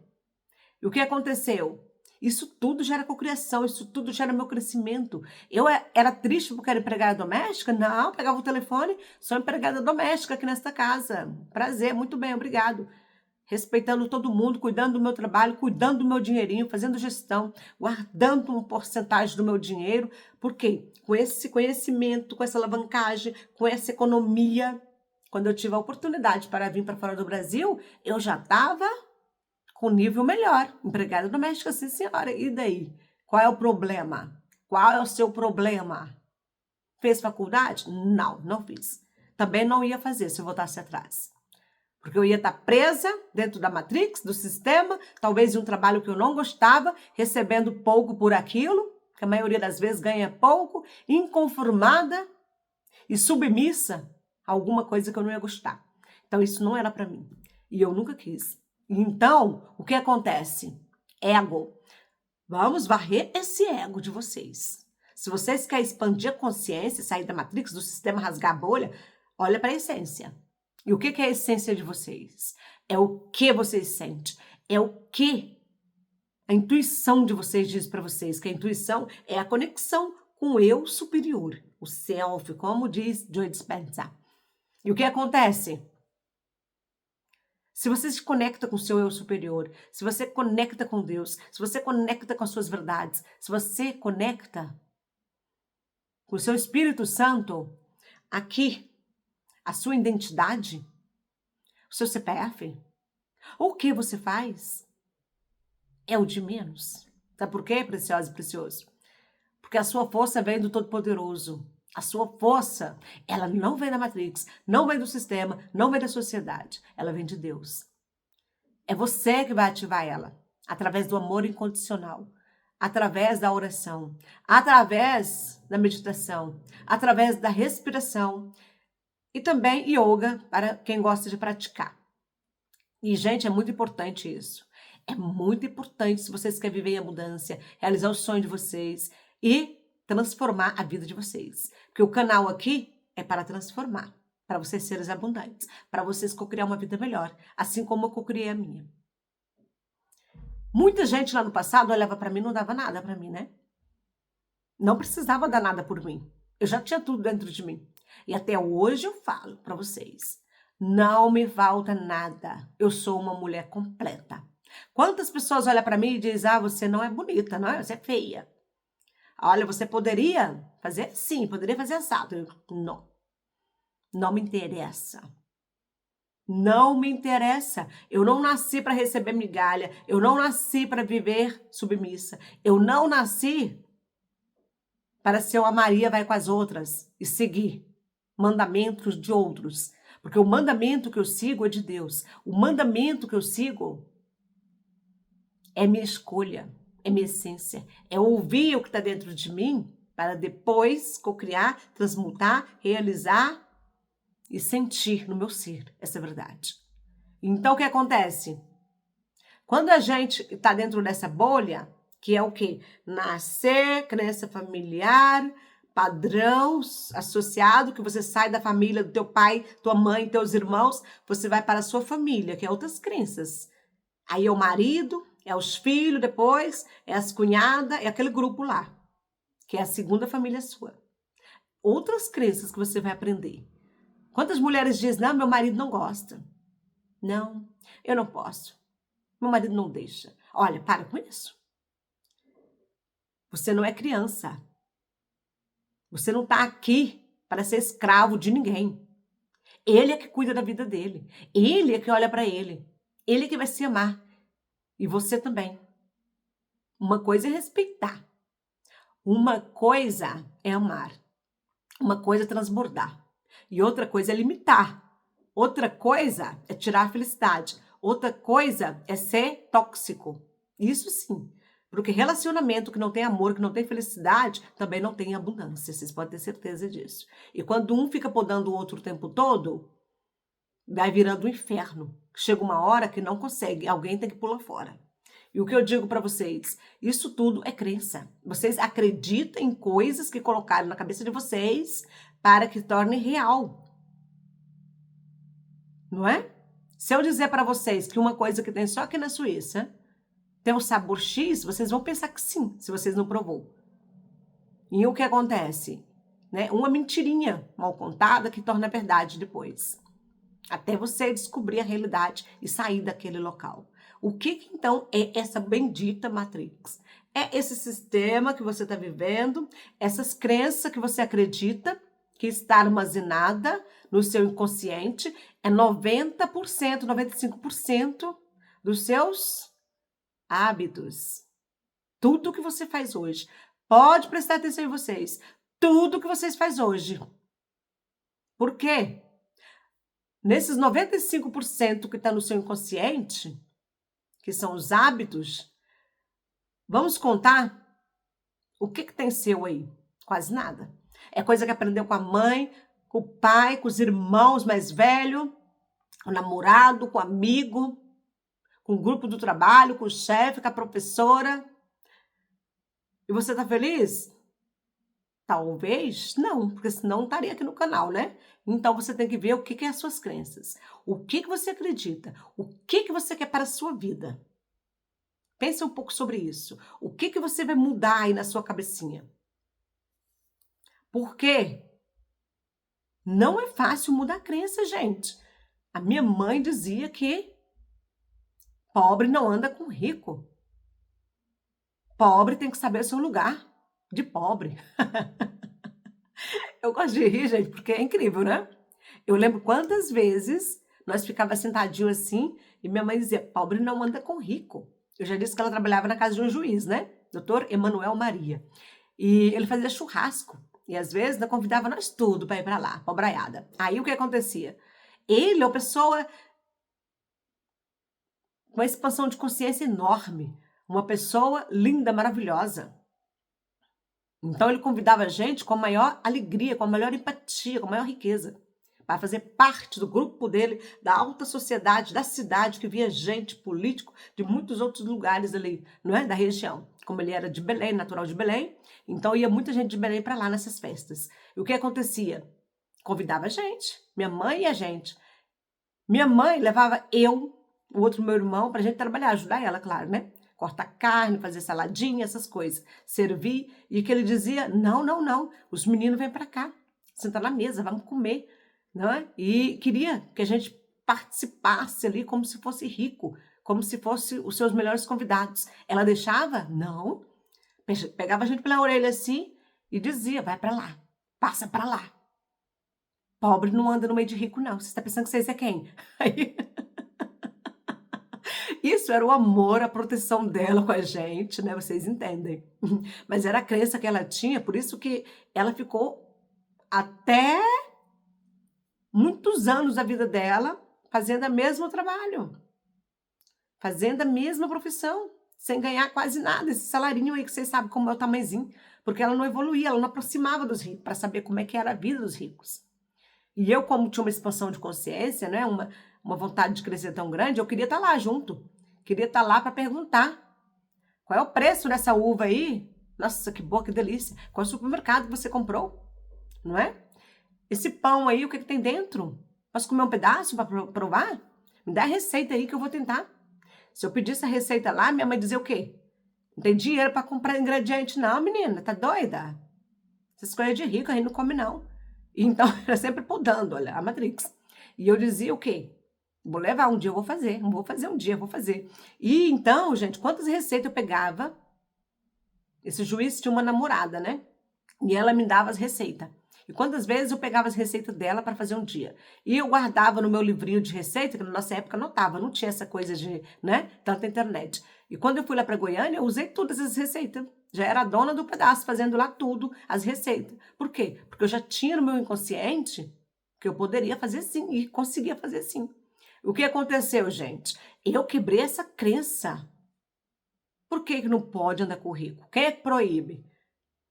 E o que aconteceu? Isso tudo gera cocriação, isso tudo gera meu crescimento. Eu era triste porque era empregada doméstica? Não, pegava o telefone, sou empregada doméstica aqui nesta casa. Prazer, muito bem, obrigado. Respeitando todo mundo, cuidando do meu trabalho, cuidando do meu dinheirinho, fazendo gestão, guardando uma porcentagem do meu dinheiro. Por quê? Com esse conhecimento, com essa alavancagem, com essa economia, quando eu tive a oportunidade para vir para fora do Brasil, eu já estava com nível melhor. Empregada doméstica, sim, senhora. E daí? Qual é o problema? Qual é o seu problema? Fez faculdade? Não, não fiz. Também não ia fazer se eu voltasse atrás. Porque eu ia estar presa dentro da Matrix, do sistema, talvez de um trabalho que eu não gostava, recebendo pouco por aquilo, que a maioria das vezes ganha pouco, inconformada e submissa a alguma coisa que eu não ia gostar. Então, isso não era para mim. E eu nunca quis. Então, o que acontece? Ego. Vamos varrer esse ego de vocês. Se vocês querem expandir a consciência, sair da Matrix, do sistema, rasgar a bolha, olha para a essência. E o que é a essência de vocês? É o que vocês sentem. É o que a intuição de vocês diz para vocês. Que a intuição é a conexão com o eu superior. O self, como diz Joe Dispenza. E o que acontece? Se você se conecta com o seu eu superior, se você conecta com Deus, se você conecta com as suas verdades, se você conecta com o seu Espírito Santo, aqui, a sua identidade, o seu CPF, o que você faz é o de menos. Sabe por quê, preciosa e precioso? Porque a sua força vem do Todo-Poderoso. A sua força, ela não vem da Matrix, não vem do sistema, não vem da sociedade. Ela vem de Deus. É você que vai ativar ela, através do amor incondicional, através da oração, através da meditação, através da respiração e também yoga para quem gosta de praticar. E, gente, é muito importante isso. É muito importante se vocês querem viver em abundância, realizar o sonho de vocês e transformar a vida de vocês. Porque o canal aqui é para transformar, para vocês serem abundantes, para vocês cocriar uma vida melhor, assim como eu cocriei a minha. Muita gente lá no passado olhava para mim e não dava nada para mim, né? Não precisava dar nada por mim. Eu já tinha tudo dentro de mim. E até hoje eu falo para vocês. Não me falta nada. Eu sou uma mulher completa. Quantas pessoas olham para mim e dizem, você não é bonita, não é? Você é feia. Olha, você poderia fazer sim, poderia fazer assado. Não. Não me interessa. Não me interessa. Eu não nasci para receber migalha. Eu não nasci para viver submissa. Eu não nasci para ser uma Maria vai com as outras e seguir mandamentos de outros. Porque o mandamento que eu sigo é de Deus. O mandamento que eu sigo é minha escolha, é minha essência. É ouvir o que está dentro de mim para depois cocriar, transmutar, realizar e sentir no meu ser essa verdade. Então, o que acontece? Quando a gente está dentro dessa bolha, que é o quê? Nascer, crença familiar, padrão associado, que você sai da família do teu pai, tua mãe, teus irmãos, você vai para a sua família, que é outras crenças. Aí é o marido, é os filhos depois, é as cunhadas, é aquele grupo lá, que é a segunda família sua. Outras crenças que você vai aprender. Quantas mulheres dizem, não, meu marido não gosta. Não, eu não posso. Meu marido não deixa. Olha, para com isso. Você não é criança. Você não está aqui para ser escravo de ninguém. Ele é que cuida da vida dele. Ele é que olha para ele. Ele é que vai se amar. E você também. Uma coisa é respeitar. Uma coisa é amar. Uma coisa é transbordar. E outra coisa é limitar. Outra coisa é tirar a felicidade. Outra coisa é ser tóxico. Isso sim. Porque relacionamento que não tem amor, que não tem felicidade, também não tem abundância. Vocês podem ter certeza disso. E quando um fica podando o outro o tempo todo, vai virando um inferno. Chega uma hora que não consegue. Alguém tem que pular fora. E o que eu digo para vocês? Isso tudo é crença. Vocês acreditam em coisas que colocaram na cabeça de vocês para que torne real. Não é? Se eu dizer para vocês que uma coisa que tem só aqui na Suíça tem um sabor X, vocês vão pensar que sim, se vocês não provou. E o que acontece? Né? Uma mentirinha mal contada que torna verdade depois. Até você descobrir a realidade e sair daquele local. O que então é essa bendita Matrix? É esse sistema que você está vivendo, essas crenças que você acredita que está armazenada no seu inconsciente, é 90%, 95% dos seus hábitos. Tudo que você faz hoje. Pode prestar atenção em vocês. Tudo que vocês fazem hoje. Por quê? Nesses 95% que está no seu inconsciente, que são os hábitos, vamos contar o que tem seu aí? Quase nada. É coisa que aprendeu com a mãe, com o pai, com os irmãos mais velhos, com o namorado, com o amigo, com o grupo do trabalho, com o chefe, com a professora. E você está feliz? Talvez não, porque senão não estaria aqui no canal, né? Então você tem que ver o que é as suas crenças, o que você acredita, o que você quer para a sua vida. Pensa um pouco sobre isso. O que você vai mudar aí na sua cabecinha? Porque não é fácil mudar a crença, gente. A minha mãe dizia que pobre não anda com rico. Pobre tem que saber o seu lugar de pobre. Eu gosto de rir, gente, porque é incrível, né? Eu lembro quantas vezes nós ficávamos sentadinhos assim e minha mãe dizia, pobre não anda com rico. Eu já disse que ela trabalhava na casa de um juiz, né? Doutor Emanuel Maria. E ele fazia churrasco. E às vezes convidava nós tudo para ir para lá, pobraiada. Aí o que acontecia? Ele é uma pessoa com uma expansão de consciência enorme. Uma pessoa linda, maravilhosa. Então ele convidava a gente com a maior alegria, com a maior empatia, com a maior riqueza, para fazer parte do grupo dele, da alta sociedade, da cidade, que via gente, político, de muitos outros lugares ali, não é? Da região. Como ele era de Belém, natural de Belém, então ia muita gente de Belém para lá nessas festas. E o que acontecia? Convidava a gente, minha mãe e a gente. Minha mãe levava eu, o outro meu irmão, para a gente trabalhar, ajudar ela, claro, né? Cortar carne, fazer saladinha, essas coisas. Servir. E que ele dizia, não, não, não. Os meninos vêm para cá. Senta na mesa, vamos comer. Não é? E queria que a gente participasse ali como se fosse rico. Como se fosse os seus melhores convidados. Ela deixava? Não. Pegava a gente pela orelha assim e dizia, vai para lá. Passa para lá. Pobre não anda no meio de rico, não. Você está pensando que vocês é quem? Aí... Isso era o amor, a proteção dela com a gente, né? Vocês entendem. Mas era a crença que ela tinha, por isso que ela ficou até muitos anos da vida dela fazendo o mesmo trabalho, fazendo a mesma profissão, sem ganhar quase nada, esse salarinho aí que vocês sabem como é o tamanhozinho, porque ela não evoluía, ela não aproximava dos ricos, para saber como é que era a vida dos ricos. E eu, como tinha uma expansão de consciência, né, uma vontade de crescer tão grande, eu queria estar lá junto. Queria estar lá para perguntar qual é o preço dessa uva aí? Nossa, que boa, que delícia. Qual é o supermercado que você comprou? Não é? Esse pão aí, o que tem dentro? Posso comer um pedaço para provar? Me dá a receita aí que eu vou tentar. Se eu pedisse a receita lá, minha mãe dizia o quê? Não tem dinheiro para comprar ingrediente não, menina. Tá doida? Essas coisas de rico a gente não come não. Então, era sempre podando, olha, a Matrix. E eu dizia o quê? Vou levar, um dia eu vou fazer, não vou fazer um dia, eu vou fazer. E então, gente, quantas receitas eu pegava? Esse juiz tinha uma namorada, né? E ela me dava as receitas. E quantas vezes eu pegava as receitas dela para fazer um dia? E eu guardava no meu livrinho de receita, que na nossa época anotava, não tinha essa coisa de, né? Tanta internet. E quando eu fui lá para Goiânia, eu usei todas as receitas. Já era a dona do pedaço, fazendo lá tudo, as receitas. Por quê? Porque eu já tinha no meu inconsciente que eu poderia fazer sim e conseguia fazer sim. O que aconteceu, gente? Eu quebrei essa crença. Por que não pode andar com rico? Quem é que proíbe?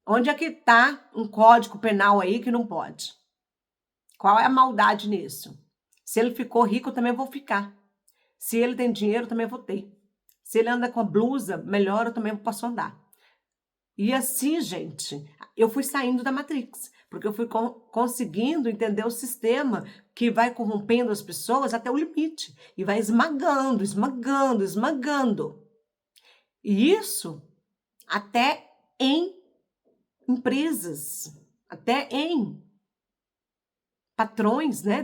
Onde é que está um código penal aí que não pode? Qual é a maldade nisso? Se ele ficou rico, eu também vou ficar. Se ele tem dinheiro, eu também vou ter. Se ele anda com a blusa melhor, eu também posso andar. E assim, gente, eu fui saindo da Matrix, porque eu fui conseguindo entender o sistema que vai corrompendo as pessoas até o limite e vai esmagando, esmagando, esmagando. E isso até em empresas, até em patrões, né?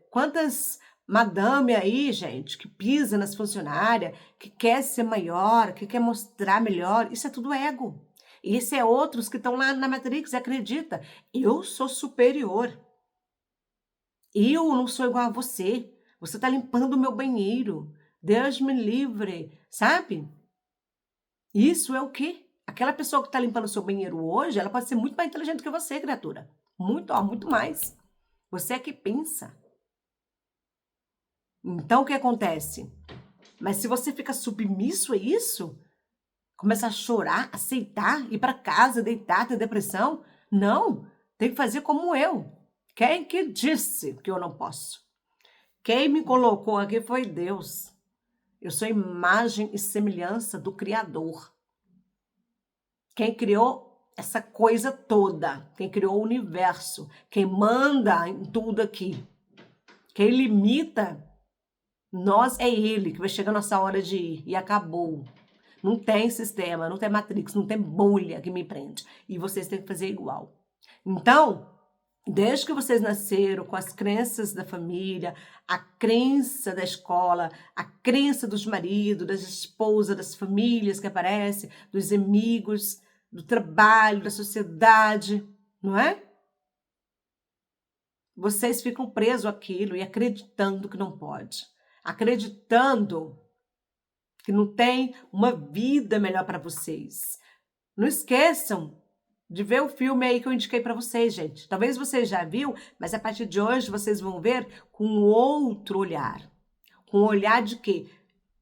Quantas madame aí, gente, que pisa nas funcionárias, que quer ser maior, que quer mostrar melhor, isso é tudo ego. E esse é outros que estão lá na Matrix e acredita, eu sou superior. Eu não sou igual a você. Você está limpando o meu banheiro. Deus me livre, sabe? Isso é o quê? Aquela pessoa que está limpando o seu banheiro hoje, ela pode ser muito mais inteligente que você, criatura. Muito, ó, muito mais. Você é que pensa. Então, o que acontece? Mas se você fica submisso a isso, começa a chorar, aceitar, ir para casa, deitar, ter depressão, não, tem que fazer como eu. Quem que disse que eu não posso? Quem me colocou aqui foi Deus. Eu sou imagem e semelhança do Criador. Quem criou essa coisa toda, quem criou o universo, quem manda em tudo aqui, quem limita nós é Ele, que vai chegar a nossa hora de ir e acabou. Não tem sistema, não tem matrix, não tem bolha que me prende. E vocês têm que fazer igual. Então, desde que vocês nasceram com as crenças da família, a crença da escola, a crença dos maridos, das esposas, das famílias que aparecem, dos amigos, do trabalho, da sociedade, não é? Vocês ficam presos àquilo e acreditando que não pode. Acreditando que não tem uma vida melhor para vocês. Não esqueçam de ver o filme aí que eu indiquei para vocês, gente. Talvez vocês já viu, mas a partir de hoje vocês vão ver com outro olhar. Com o olhar de que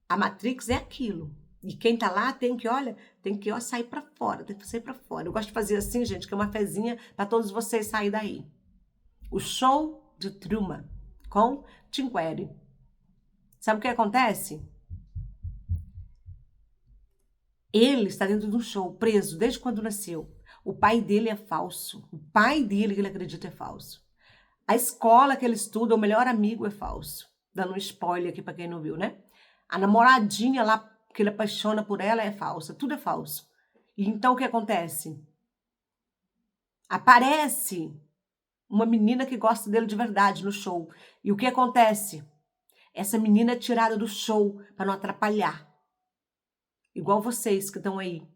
a Matrix é aquilo. E quem tá lá tem que, olha, tem que sair para fora, tem que sair para fora. Eu gosto de fazer assim, gente, que é uma fezinha para todos vocês saírem daí. O show de Truman com Tim Curry. Sabe o que acontece? Ele está dentro de um show, preso desde quando nasceu. O pai dele é falso. O pai dele que ele acredita é falso. A escola que ele estuda, o melhor amigo é falso. Dando um spoiler aqui para quem não viu, né? A namoradinha lá que ele apaixona por ela é falsa. Tudo é falso. E então o que acontece? Aparece uma menina que gosta dele de verdade no show. E o que acontece? Essa menina é tirada do show para não atrapalhar. Igual vocês que estão aí.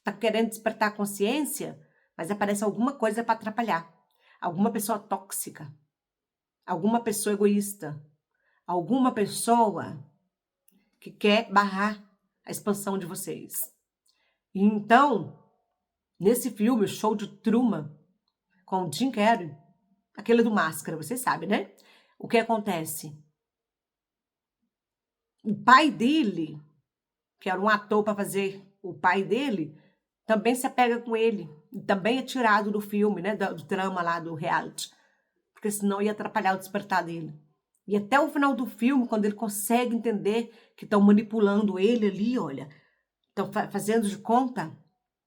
Tá querendo despertar a consciência, mas aparece alguma coisa para atrapalhar. Alguma pessoa tóxica. Alguma pessoa egoísta. Alguma pessoa que quer barrar a expansão de vocês. E então, nesse filme, o Show de Truman, com o Jim Carrey, aquele do Máscara, você sabe, né? O que acontece? O pai dele, que era um ator para fazer o pai dele, também se apega com ele. E também é tirado do filme, né? Do drama lá, do reality. Porque senão ia atrapalhar o despertar dele. E até o final do filme, quando ele consegue entender que estão manipulando ele ali, olha, estão fazendo de conta,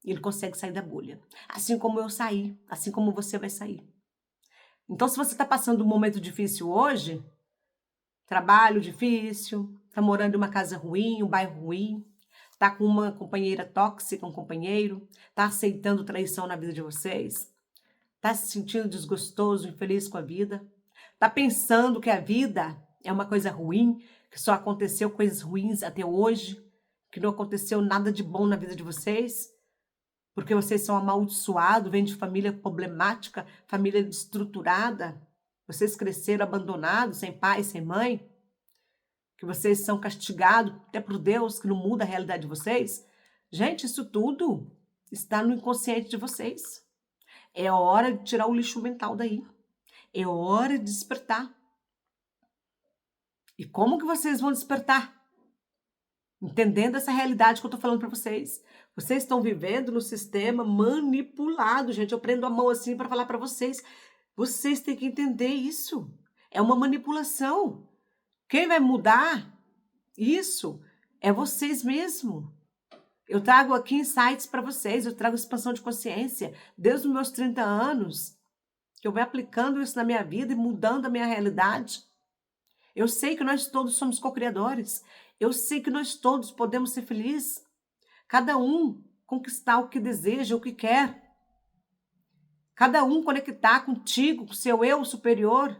ele consegue sair da bolha. Assim como eu saí, assim como você vai sair. Então, se você está passando um momento difícil hoje, trabalho difícil, está morando em uma casa ruim, um bairro ruim, está com uma companheira tóxica, um companheiro, está aceitando traição na vida de vocês, está se sentindo desgostoso, infeliz com a vida, está pensando que a vida é uma coisa ruim, que só aconteceu coisas ruins até hoje, que não aconteceu nada de bom na vida de vocês, porque vocês são amaldiçoados, vêm de família problemática, família destruturada, vocês cresceram abandonados, sem pai, sem mãe, que vocês são castigados até por Deus, que não muda a realidade de vocês. Gente, isso tudo está no inconsciente de vocês. É hora de tirar o lixo mental daí. É hora de despertar. E como que vocês vão despertar? Entendendo essa realidade que eu estou falando para vocês. Vocês estão vivendo no sistema manipulado, gente. Eu prendo a mão assim para falar para vocês. Vocês têm que entender isso. É uma manipulação. Quem vai mudar isso é vocês mesmo. Eu trago aqui insights para vocês, eu trago expansão de consciência. Desde os meus 30 anos, que eu venho aplicando isso na minha vida e mudando a minha realidade. Eu sei que nós todos somos co-criadores. Eu sei que nós todos podemos ser felizes. Cada um conquistar o que deseja, o que quer. Cada um conectar contigo, com o seu eu superior.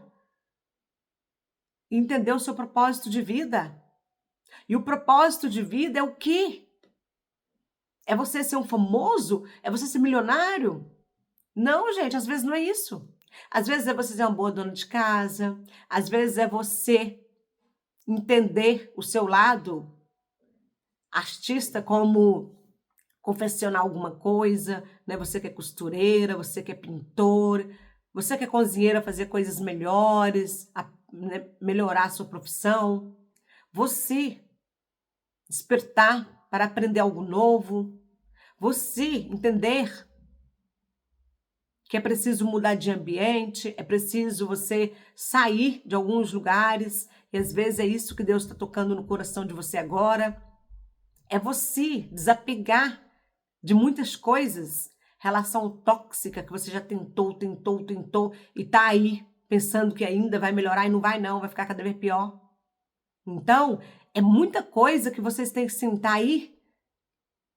E entender o seu propósito de vida. E o propósito de vida é o quê? É você ser um famoso? É você ser milionário? Não, gente, às vezes não é isso. Às vezes é você ser uma boa dona de casa. Às vezes é você entender o seu lado artista como confeccionar alguma coisa, né? Você que é costureira, você que é pintor, você que é cozinheira, fazer coisas melhores, né? Melhorar a sua profissão. Você despertar para aprender algo novo. Você entender que é preciso mudar de ambiente, é preciso você sair de alguns lugares, e às vezes é isso que Deus está tocando no coração de você agora. É você desapegar de muitas coisas, relação tóxica que você já tentou, e tá aí pensando que ainda vai melhorar e não vai não, vai ficar cada vez pior. Então, é muita coisa que vocês têm que sentar aí,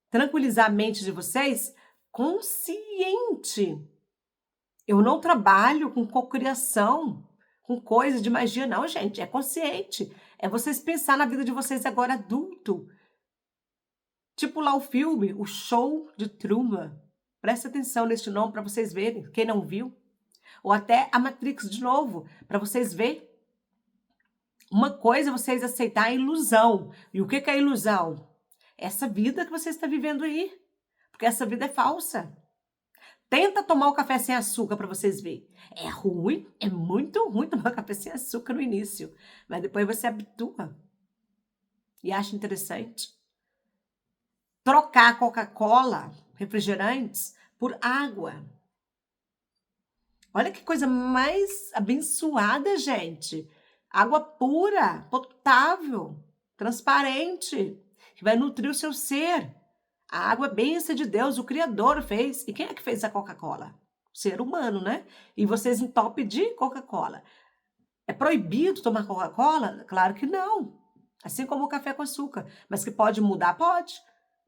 tranquilizar a mente de vocês, consciente. Eu não trabalho com cocriação, com coisa de magia, não, gente. É consciente. É vocês pensar na vida de vocês agora adulto. Tipo lá o filme, O Show de Truman. Presta atenção neste nome para vocês verem, quem não viu. Ou até a Matrix de novo, para vocês verem. Uma coisa é vocês aceitar a ilusão. E o que é a ilusão? Essa vida que você está vivendo aí. Porque essa vida é falsa. Tenta tomar o café sem açúcar para vocês verem. É ruim, é muito ruim tomar café sem açúcar no início. Mas depois você habitua. E acha interessante. Trocar Coca-Cola, refrigerantes, por água. Olha que coisa mais abençoada, gente. Água pura, potável, transparente, que vai nutrir o seu ser. A água é bênção de Deus, o Criador fez. E quem é que fez a Coca-Cola? O ser humano, né? E vocês entopem de Coca-Cola. É proibido tomar Coca-Cola? Claro que não. Assim como o café com açúcar. Mas que pode mudar? Pode.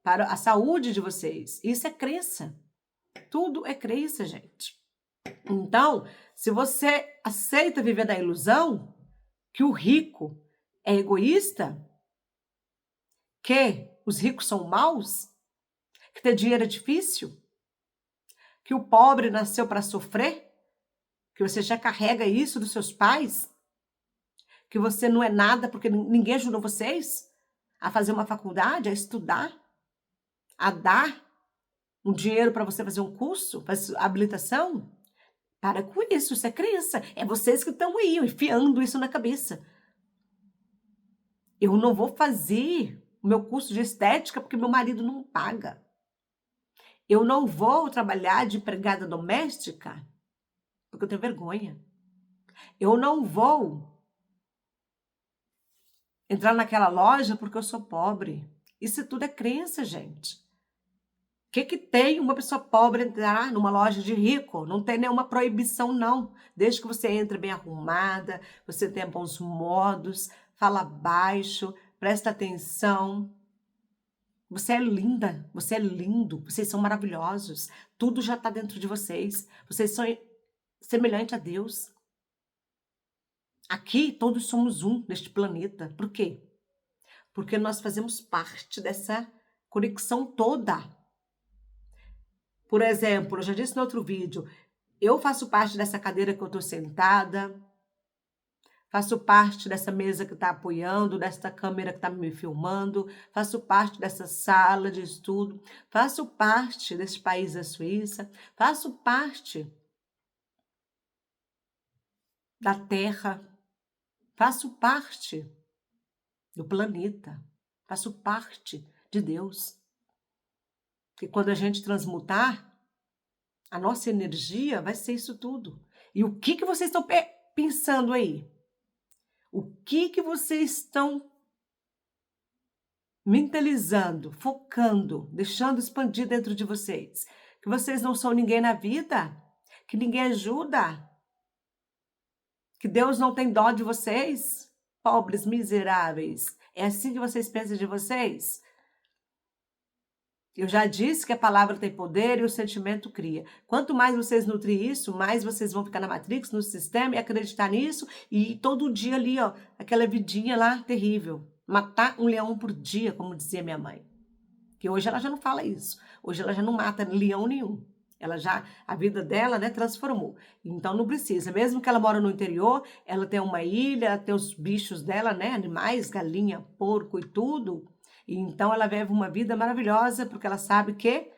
Para a saúde de vocês. Isso é crença. Tudo é crença, gente. Então, se você aceita viver da ilusão que o rico é egoísta, que os ricos são maus, que ter dinheiro é difícil, que o pobre nasceu para sofrer, que você já carrega isso dos seus pais, que você não é nada porque ninguém ajudou vocês a fazer uma faculdade, a estudar, a dar um dinheiro para você fazer um curso, fazer habilitação. Para com isso é crença. É vocês que estão aí enfiando isso na cabeça. Eu não vou fazer o meu curso de estética porque meu marido não paga. Eu não vou trabalhar de empregada doméstica porque eu tenho vergonha. Eu não vou entrar naquela loja porque eu sou pobre. Isso tudo é crença, gente. O que tem uma pessoa pobre entrar numa loja de rico? Não tem nenhuma proibição, não. Desde que você entre bem arrumada, você tenha bons modos, fala baixo, presta atenção. Você é linda, você é lindo, vocês são maravilhosos. Tudo já está dentro de vocês. Vocês são semelhantes a Deus. Aqui todos somos um neste planeta. Por quê? Porque nós fazemos parte dessa conexão toda. Por exemplo, eu já disse no outro vídeo, eu faço parte dessa cadeira que eu estou sentada, faço parte dessa mesa que está apoiando, dessa câmera que está me filmando, faço parte dessa sala de estudo, faço parte desse país da Suíça, faço parte da Terra, faço parte do planeta, faço parte de Deus. E quando a gente transmutar, a nossa energia vai ser isso tudo. E o que vocês estão pensando aí? O que vocês estão mentalizando, focando, deixando expandir dentro de vocês? Que vocês não são ninguém na vida? Que ninguém ajuda? Que Deus não tem dó de vocês? Pobres, miseráveis. É assim que vocês pensam de vocês? Eu já disse que a palavra tem poder e o sentimento cria. Quanto mais vocês nutrirem isso, mais vocês vão ficar na Matrix, no sistema e acreditar nisso. E todo dia ali, ó, aquela vidinha lá terrível. Matar um leão por dia, como dizia minha mãe. Que hoje ela já não fala isso. Hoje ela já não mata leão nenhum. A vida dela, né, transformou. Então não precisa. Mesmo que ela mora no interior, ela tem uma ilha, tem os bichos dela, né, animais, galinha, porco e tudo. E então ela vive uma vida maravilhosa, porque ela sabe que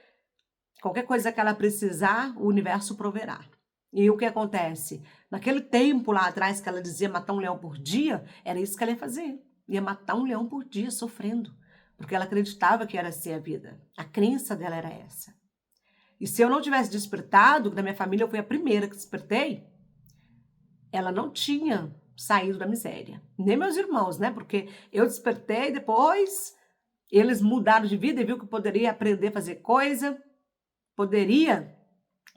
qualquer coisa que ela precisar, o universo proverá. E o que acontece? Naquele tempo lá atrás que ela dizia matar um leão por dia, era isso que ela ia fazer. Ia matar um leão por dia, sofrendo. Porque ela acreditava que era assim a vida. A crença dela era essa. E se eu não tivesse despertado, na minha família eu fui a primeira que despertei, ela não tinha saído da miséria. Nem meus irmãos, né? Porque eu despertei depois, eles mudaram de vida e viu que poderia aprender a fazer coisa, poderia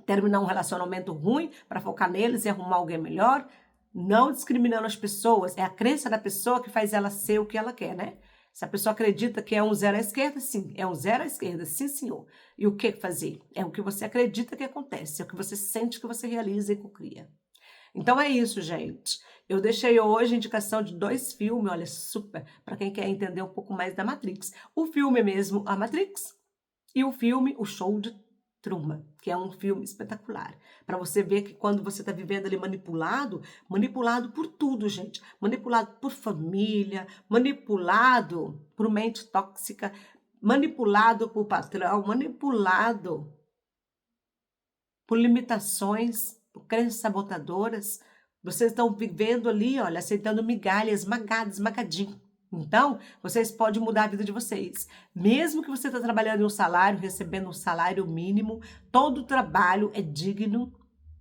terminar um relacionamento ruim para focar neles e arrumar alguém melhor, não discriminando as pessoas. É a crença da pessoa que faz ela ser o que ela quer, né? Se a pessoa acredita que é um zero à esquerda, sim, é um zero à esquerda, sim, senhor. E o que fazer? É o que você acredita que acontece, é o que você sente que você realiza e cocria. Então é isso, gente. Eu deixei hoje a indicação de 2 filmes, olha, super, para quem quer entender um pouco mais da Matrix. O filme mesmo, A Matrix, e o filme O Show de Truman, que é um filme espetacular. Para você ver que quando você está vivendo ali manipulado por tudo, gente. Manipulado por família, manipulado por mente tóxica, manipulado por patrão, manipulado por limitações, por crenças sabotadoras. Vocês estão vivendo ali, olha, aceitando migalhas, esmagadinho. Então, vocês podem mudar a vida de vocês. Mesmo que você está trabalhando em um salário, recebendo um salário mínimo, todo trabalho é digno,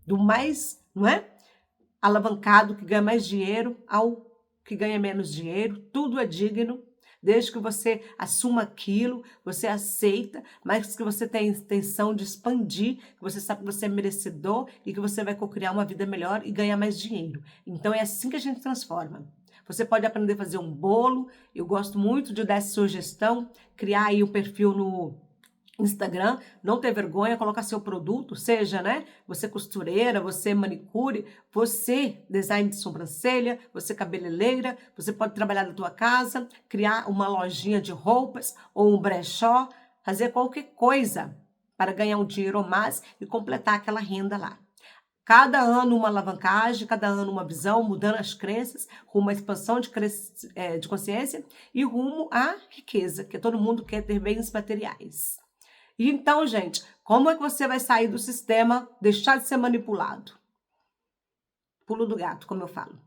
do mais, não é? Alavancado, que ganha mais dinheiro, ao que ganha menos dinheiro, tudo é digno. Desde que você assuma aquilo, você aceita, mas que você tem a intenção de expandir, que você sabe que você é merecedor e que você vai co-criar uma vida melhor e ganhar mais dinheiro. Então é assim que a gente transforma. Você pode aprender a fazer um bolo. Eu gosto muito de dar essa sugestão, criar aí um perfil no Instagram, não ter vergonha, colocar seu produto, seja, né? Você costureira, você manicure, você design de sobrancelha, você cabeleireira, você pode trabalhar na tua casa, criar uma lojinha de roupas ou um brechó, fazer qualquer coisa para ganhar um dinheiro ou mais e completar aquela renda lá. Cada ano uma alavancagem, cada ano uma visão, mudando as crenças, rumo à expansão de consciência e rumo à riqueza, que todo mundo quer ter bens materiais. E então, gente, como é que você vai sair do sistema, deixar de ser manipulado? Pulo do gato, como eu falo.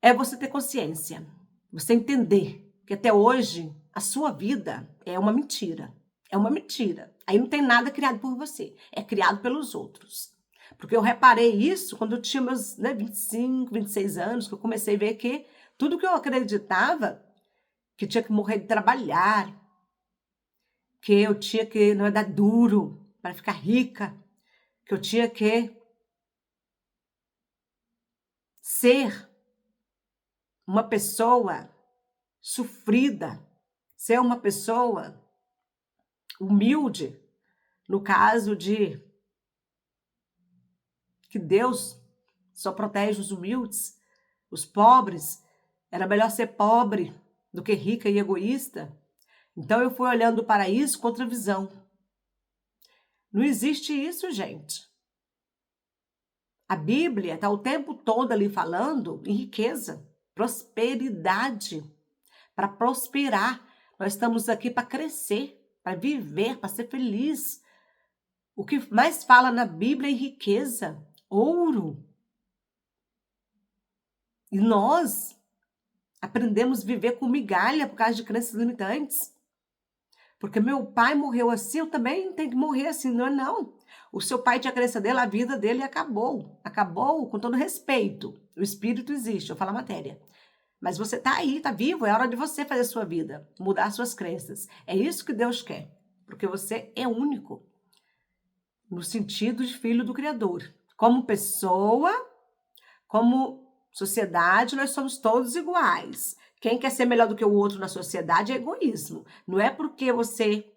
É você ter consciência, você entender que até hoje a sua vida é uma mentira. É uma mentira. Aí não tem nada criado por você, é criado pelos outros. Porque eu reparei isso quando eu tinha meus 25, 26 anos, que eu comecei a ver que tudo que eu acreditava, que tinha que morrer de trabalhar, que eu tinha que não é dar duro para ficar rica, que eu tinha que ser uma pessoa sofrida, ser uma pessoa humilde, no caso de que Deus só protege os humildes, os pobres, era melhor ser pobre do que rica e egoísta. Então eu fui olhando para isso com outra visão. Não existe isso, gente. A Bíblia está o tempo todo ali falando em riqueza, prosperidade, para prosperar. Nós estamos aqui para crescer, para viver, para ser feliz. O que mais fala na Bíblia é riqueza, ouro. E nós aprendemos a viver com migalha por causa de crenças limitantes. Porque meu pai morreu assim, eu também tenho que morrer assim, não é não. O seu pai tinha a crença dele, a vida dele acabou. Acabou com todo respeito. O espírito existe, eu falo a matéria. Mas você está aí, está vivo, é hora de você fazer a sua vida, mudar suas crenças. É isso que Deus quer, porque você é único, no sentido de filho do Criador. Como pessoa, como sociedade, nós somos todos iguais. Quem quer ser melhor do que o outro na sociedade é egoísmo. Não é porque você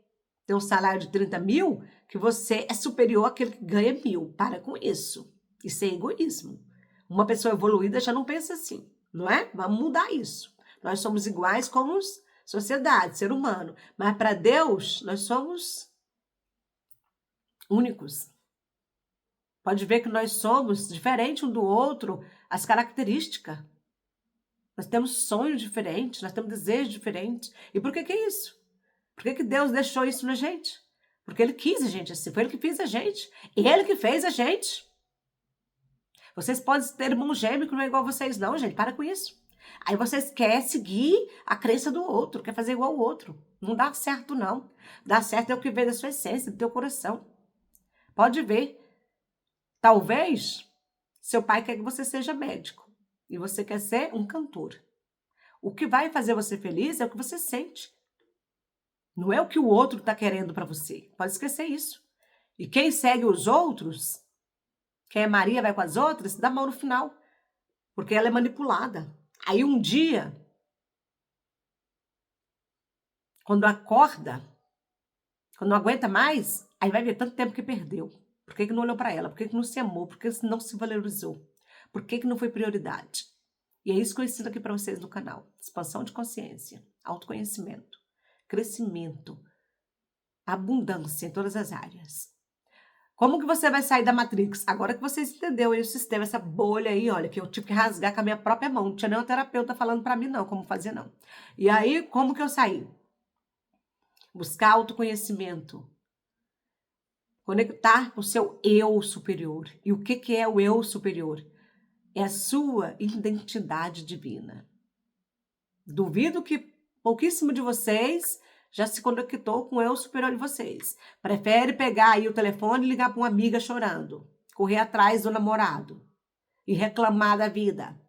tem um salário de 30 mil, que você é superior àquele que ganha 1.000. Para com isso. Isso é egoísmo. Uma pessoa evoluída já não pensa assim, não é? Vamos mudar isso. Nós somos iguais como sociedade, ser humano. Mas para Deus, nós somos únicos. Pode ver que nós somos diferentes um do outro, as características. Nós temos sonhos diferentes, nós temos desejos diferentes. E por que é isso? Por que Deus deixou isso na gente? Porque Ele quis a gente assim, foi Ele que fez a gente. Ele que fez a gente. Vocês podem ter irmão gêmeo que não é igual a vocês, não, gente. Para com isso. Aí vocês querem seguir a crença do outro, quer fazer igual ao outro. Não dá certo, não. Dá certo é o que vem da sua essência, do teu coração. Pode ver. Talvez seu pai quer que você seja médico e você quer ser um cantor. O que vai fazer você feliz é o que você sente. Não é o que o outro está querendo para você. Pode esquecer isso. E quem segue os outros, quem é Maria vai com as outras, dá mal no final. Porque ela é manipulada. Aí um dia, quando acorda, quando não aguenta mais, aí vai ver tanto tempo que perdeu. Por que não olhou para ela? Por que não se amou? Por que não se valorizou? Por que não foi prioridade? E é isso que eu ensino aqui para vocês no canal. Expansão de consciência, autoconhecimento, crescimento, abundância em todas as áreas. Como que você vai sair da Matrix? Agora que vocês entenderam aí o sistema, essa bolha aí, olha, que eu tive que rasgar com a minha própria mão. Não tinha nenhum terapeuta falando para mim, não, como fazer, não. E aí, como que eu saí? Buscar autoconhecimento. Conectar com o seu eu superior. E o que é o eu superior? É a sua identidade divina. Duvido que pouquíssimo de vocês já se conectou com o eu superior de vocês. Prefere pegar aí o telefone e ligar para uma amiga chorando. Correr atrás do namorado. E reclamar da vida.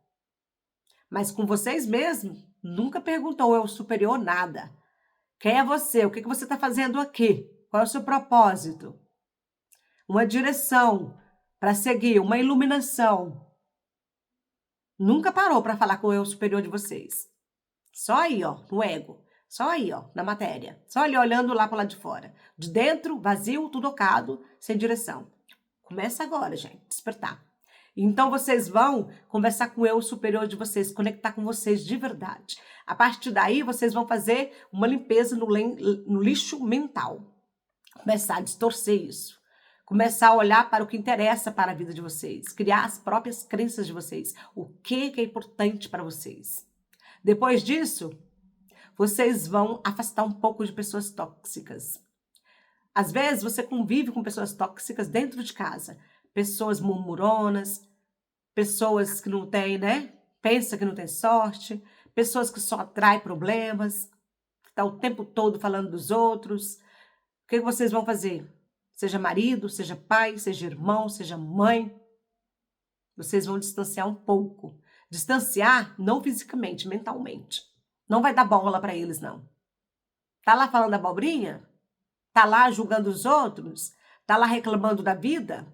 Mas com vocês mesmos, nunca perguntou o eu superior nada. Quem é você? O que você está fazendo aqui? Qual é o seu propósito? Uma direção para seguir, uma iluminação. Nunca parou para falar com o eu superior de vocês. Só aí, ó, no ego. Só aí, ó, na matéria. Só ali olhando lá para lá de fora. De dentro, vazio, tudo ocado, sem direção. Começa agora, gente, despertar. Então vocês vão conversar com o eu superior de vocês, conectar com vocês de verdade. A partir daí, vocês vão fazer uma limpeza no lixo mental. Começar a distorcer isso. Começar a olhar para o que interessa para a vida de vocês. Criar as próprias crenças de vocês. O que é importante para vocês. Depois disso, vocês vão afastar um pouco de pessoas tóxicas. Às vezes, você convive com pessoas tóxicas dentro de casa. Pessoas murmuronas, pessoas que não têm, né? Pensa que não tem sorte, pessoas que só atraem problemas, que estão o tempo todo falando dos outros. O que vocês vão fazer? Seja marido, seja pai, seja irmão, seja mãe. Vocês vão distanciar um pouco. Distanciar não fisicamente, mentalmente. Não vai dar bola para eles, não. Tá lá falando abobrinha? Tá lá julgando os outros? Tá lá reclamando da vida?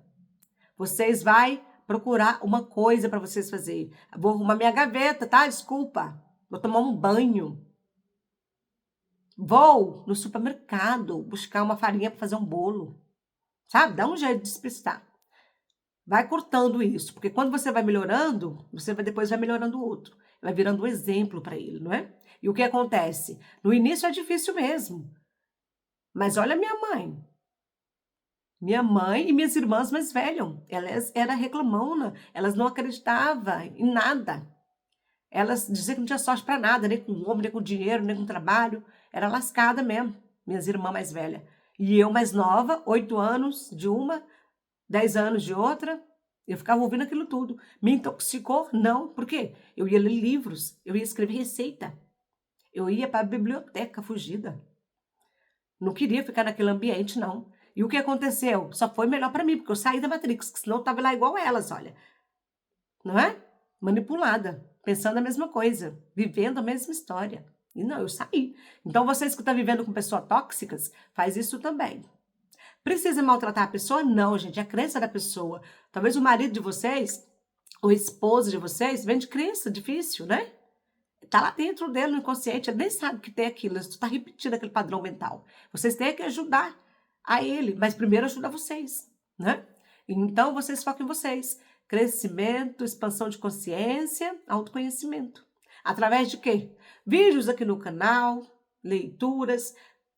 Vocês vai procurar uma coisa para vocês fazer. Vou arrumar minha gaveta, tá? Desculpa. Vou tomar um banho. Vou no supermercado buscar uma farinha para fazer um bolo. Sabe? Dá um jeito de despistar. Vai cortando isso, porque quando você vai melhorando, você depois vai melhorando o outro. Vai virando um exemplo para ele, não é? E o que acontece? No início é difícil mesmo. Mas olha minha mãe. Minha mãe e minhas irmãs mais velhas, elas eram reclamona, elas não acreditavam em nada. Elas diziam que não tinha sorte para nada, nem com homem, nem com dinheiro, nem com trabalho. Era lascada mesmo, minhas irmãs mais velhas. E eu mais nova, 8 anos de uma, 10 anos de outra, eu ficava ouvindo aquilo tudo. Me intoxicou? Não. Por quê? Eu ia ler livros, eu ia escrever receita. Eu ia para a biblioteca fugida. Não queria ficar naquele ambiente, não. E o que aconteceu? Só foi melhor para mim, porque eu saí da Matrix, que senão eu estava lá igual elas, olha. Não é? Manipulada, pensando a mesma coisa, vivendo a mesma história. E não, eu saí. Então, vocês que estão vivendo com pessoas tóxicas, faz isso também. Precisa maltratar a pessoa? Não, gente, é a crença da pessoa. Talvez o marido de vocês, ou a esposa de vocês, vem de crença difícil, né? Está lá dentro dele, no inconsciente, ele nem sabe que tem aquilo, ele está repetindo aquele padrão mental. Vocês têm que ajudar a ele, mas primeiro ajuda vocês, né? Então, vocês focam em vocês. Crescimento, expansão de consciência, autoconhecimento. Através de quê? Vídeos aqui no canal, leituras,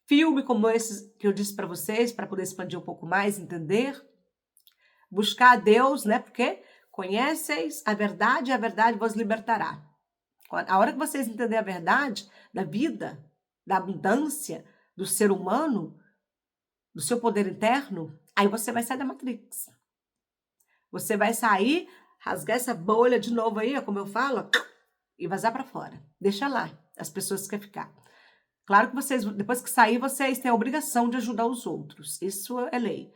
filme como esses que eu disse para vocês, para poder expandir um pouco mais, entender. Buscar a Deus, né? Porque conheceis a verdade vos libertará. A hora que vocês entenderem a verdade da vida, da abundância, do ser humano, do seu poder interno, aí você vai sair da Matrix. Você vai sair, rasgar essa bolha de novo aí, como eu falo, e vazar para fora. Deixa lá as pessoas que querem ficar. Claro que vocês, depois que sair, vocês têm a obrigação de ajudar os outros. Isso é lei.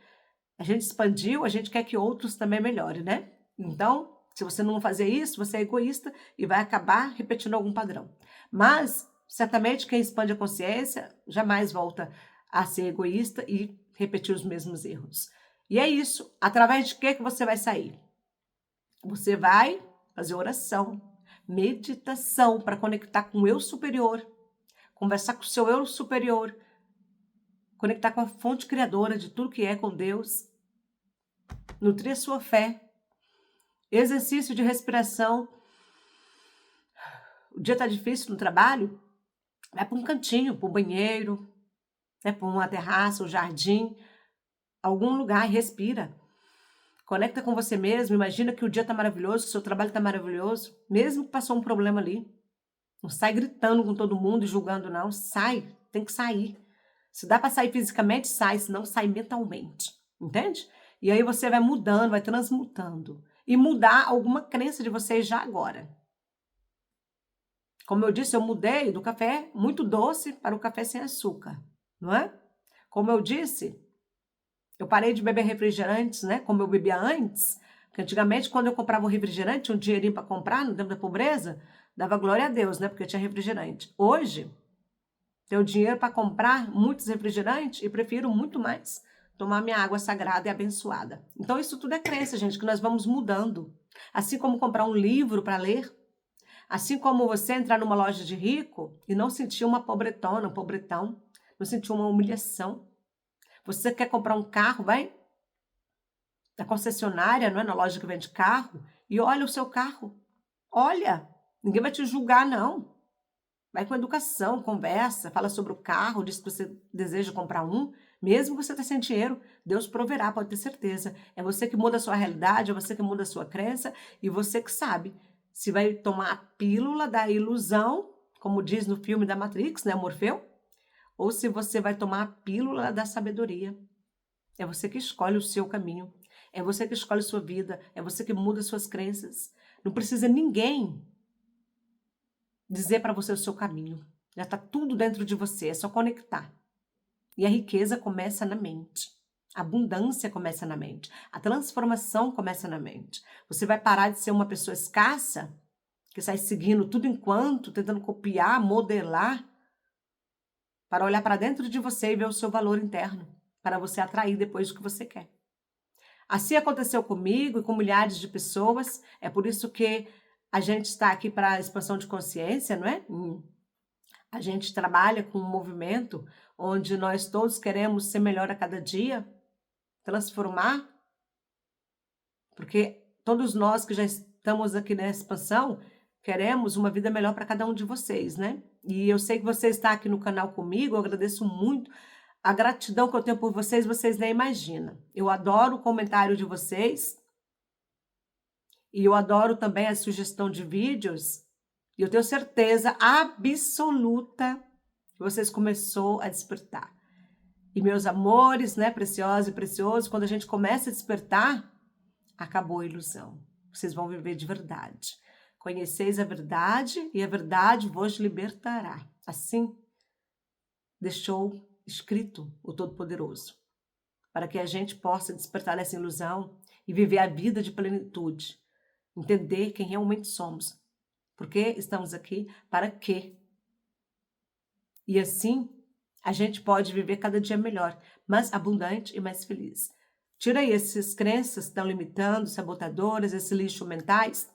A gente expandiu, a gente quer que outros também melhorem, né? Então, se você não fazer isso, você é egoísta e vai acabar repetindo algum padrão. Mas, certamente, quem expande a consciência jamais volta a ser egoísta e repetir os mesmos erros. E é isso. Através de que você vai sair? Você vai fazer oração, meditação para conectar com o eu superior, conversar com o seu eu superior, conectar com a fonte criadora de tudo que é com Deus, nutrir a sua fé, exercício de respiração. O dia está difícil no trabalho? Vai para um cantinho, para um banheiro, para uma terraça, um jardim, algum lugar e respira. Conecta com você mesmo, imagina que o dia está maravilhoso, que o seu trabalho está maravilhoso, mesmo que passou um problema ali. Não sai gritando com todo mundo e julgando, não. Sai, tem que sair. Se dá para sair fisicamente, sai, senão sai mentalmente. Entende? E aí você vai mudando, vai transmutando. E mudar alguma crença de vocês já agora. Como eu disse, eu mudei do café muito doce para o café sem açúcar, não é? Como eu disse, eu parei de beber refrigerantes, né? Como eu bebia antes, porque antigamente quando eu comprava um refrigerante, tinha um dinheirinho para comprar, no tempo da pobreza, dava glória a Deus, né? Porque tinha refrigerante. Hoje, tenho dinheiro para comprar muitos refrigerantes e prefiro muito mais tomar minha água sagrada e abençoada. Então, isso tudo é crença, gente, que nós vamos mudando. Assim como comprar um livro para ler, assim como você entrar numa loja de rico e não sentir uma pobretona, um pobretão, não sentir uma humilhação. Você quer comprar um carro, vai na concessionária, não é? Na loja que vende carro, e olha o seu carro. Olha, ninguém vai te julgar, não. Vai com educação, conversa, fala sobre o carro, diz que você deseja comprar um, mesmo que você esteja sem dinheiro, Deus proverá, pode ter certeza. É você que muda a sua realidade, é você que muda a sua crença e você que sabe se vai tomar a pílula da ilusão, como diz no filme da Matrix, né, Morfeu, ou se você vai tomar a pílula da sabedoria. É você que escolhe o seu caminho, é você que escolhe a sua vida, é você que muda as suas crenças. Não precisa ninguém dizer para você o seu caminho. Já está tudo dentro de você, é só conectar. E a riqueza começa na mente. A abundância começa na mente. A transformação começa na mente. Você vai parar de ser uma pessoa escassa, que sai seguindo tudo enquanto, tentando copiar, modelar, para olhar para dentro de você e ver o seu valor interno, para você atrair depois o que você quer. Assim aconteceu comigo e com milhares de pessoas. É por isso que a gente está aqui para a expansão de consciência, não é? A gente trabalha com um movimento onde nós todos queremos ser melhor a cada dia, transformar, porque todos nós que já estamos aqui na expansão queremos uma vida melhor para cada um de vocês, né? E eu sei que você está aqui no canal comigo, eu agradeço muito. A gratidão que eu tenho por vocês, vocês nem imaginam. Eu adoro o comentário de vocês. E eu adoro também a sugestão de vídeos. E eu tenho certeza absoluta que vocês começou a despertar. E meus amores, né, preciosos e preciosos, quando a gente começa a despertar, acabou a ilusão. Vocês vão viver de verdade. Conheceis a verdade e a verdade vos libertará. Assim deixou escrito o Todo-Poderoso, para que a gente possa despertar dessa ilusão e viver a vida de plenitude, entender quem realmente somos, porque estamos aqui, para quê. E assim a gente pode viver cada dia melhor, mais abundante e mais feliz. Tira aí essas crenças que estão limitando, sabotadoras, esse lixo mentais.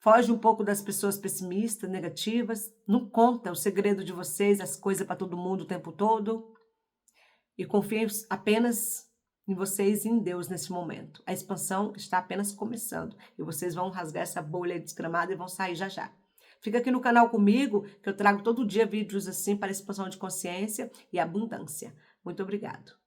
Foge um pouco das pessoas pessimistas, negativas. Não conta o segredo de vocês, as coisas para todo mundo o tempo todo. E confiem apenas em vocês e em Deus nesse momento. A expansão está apenas começando. E vocês vão rasgar essa bolha desgramada e vão sair já já. Fica aqui no canal comigo, que eu trago todo dia vídeos assim para expansão de consciência e abundância. Muito obrigado.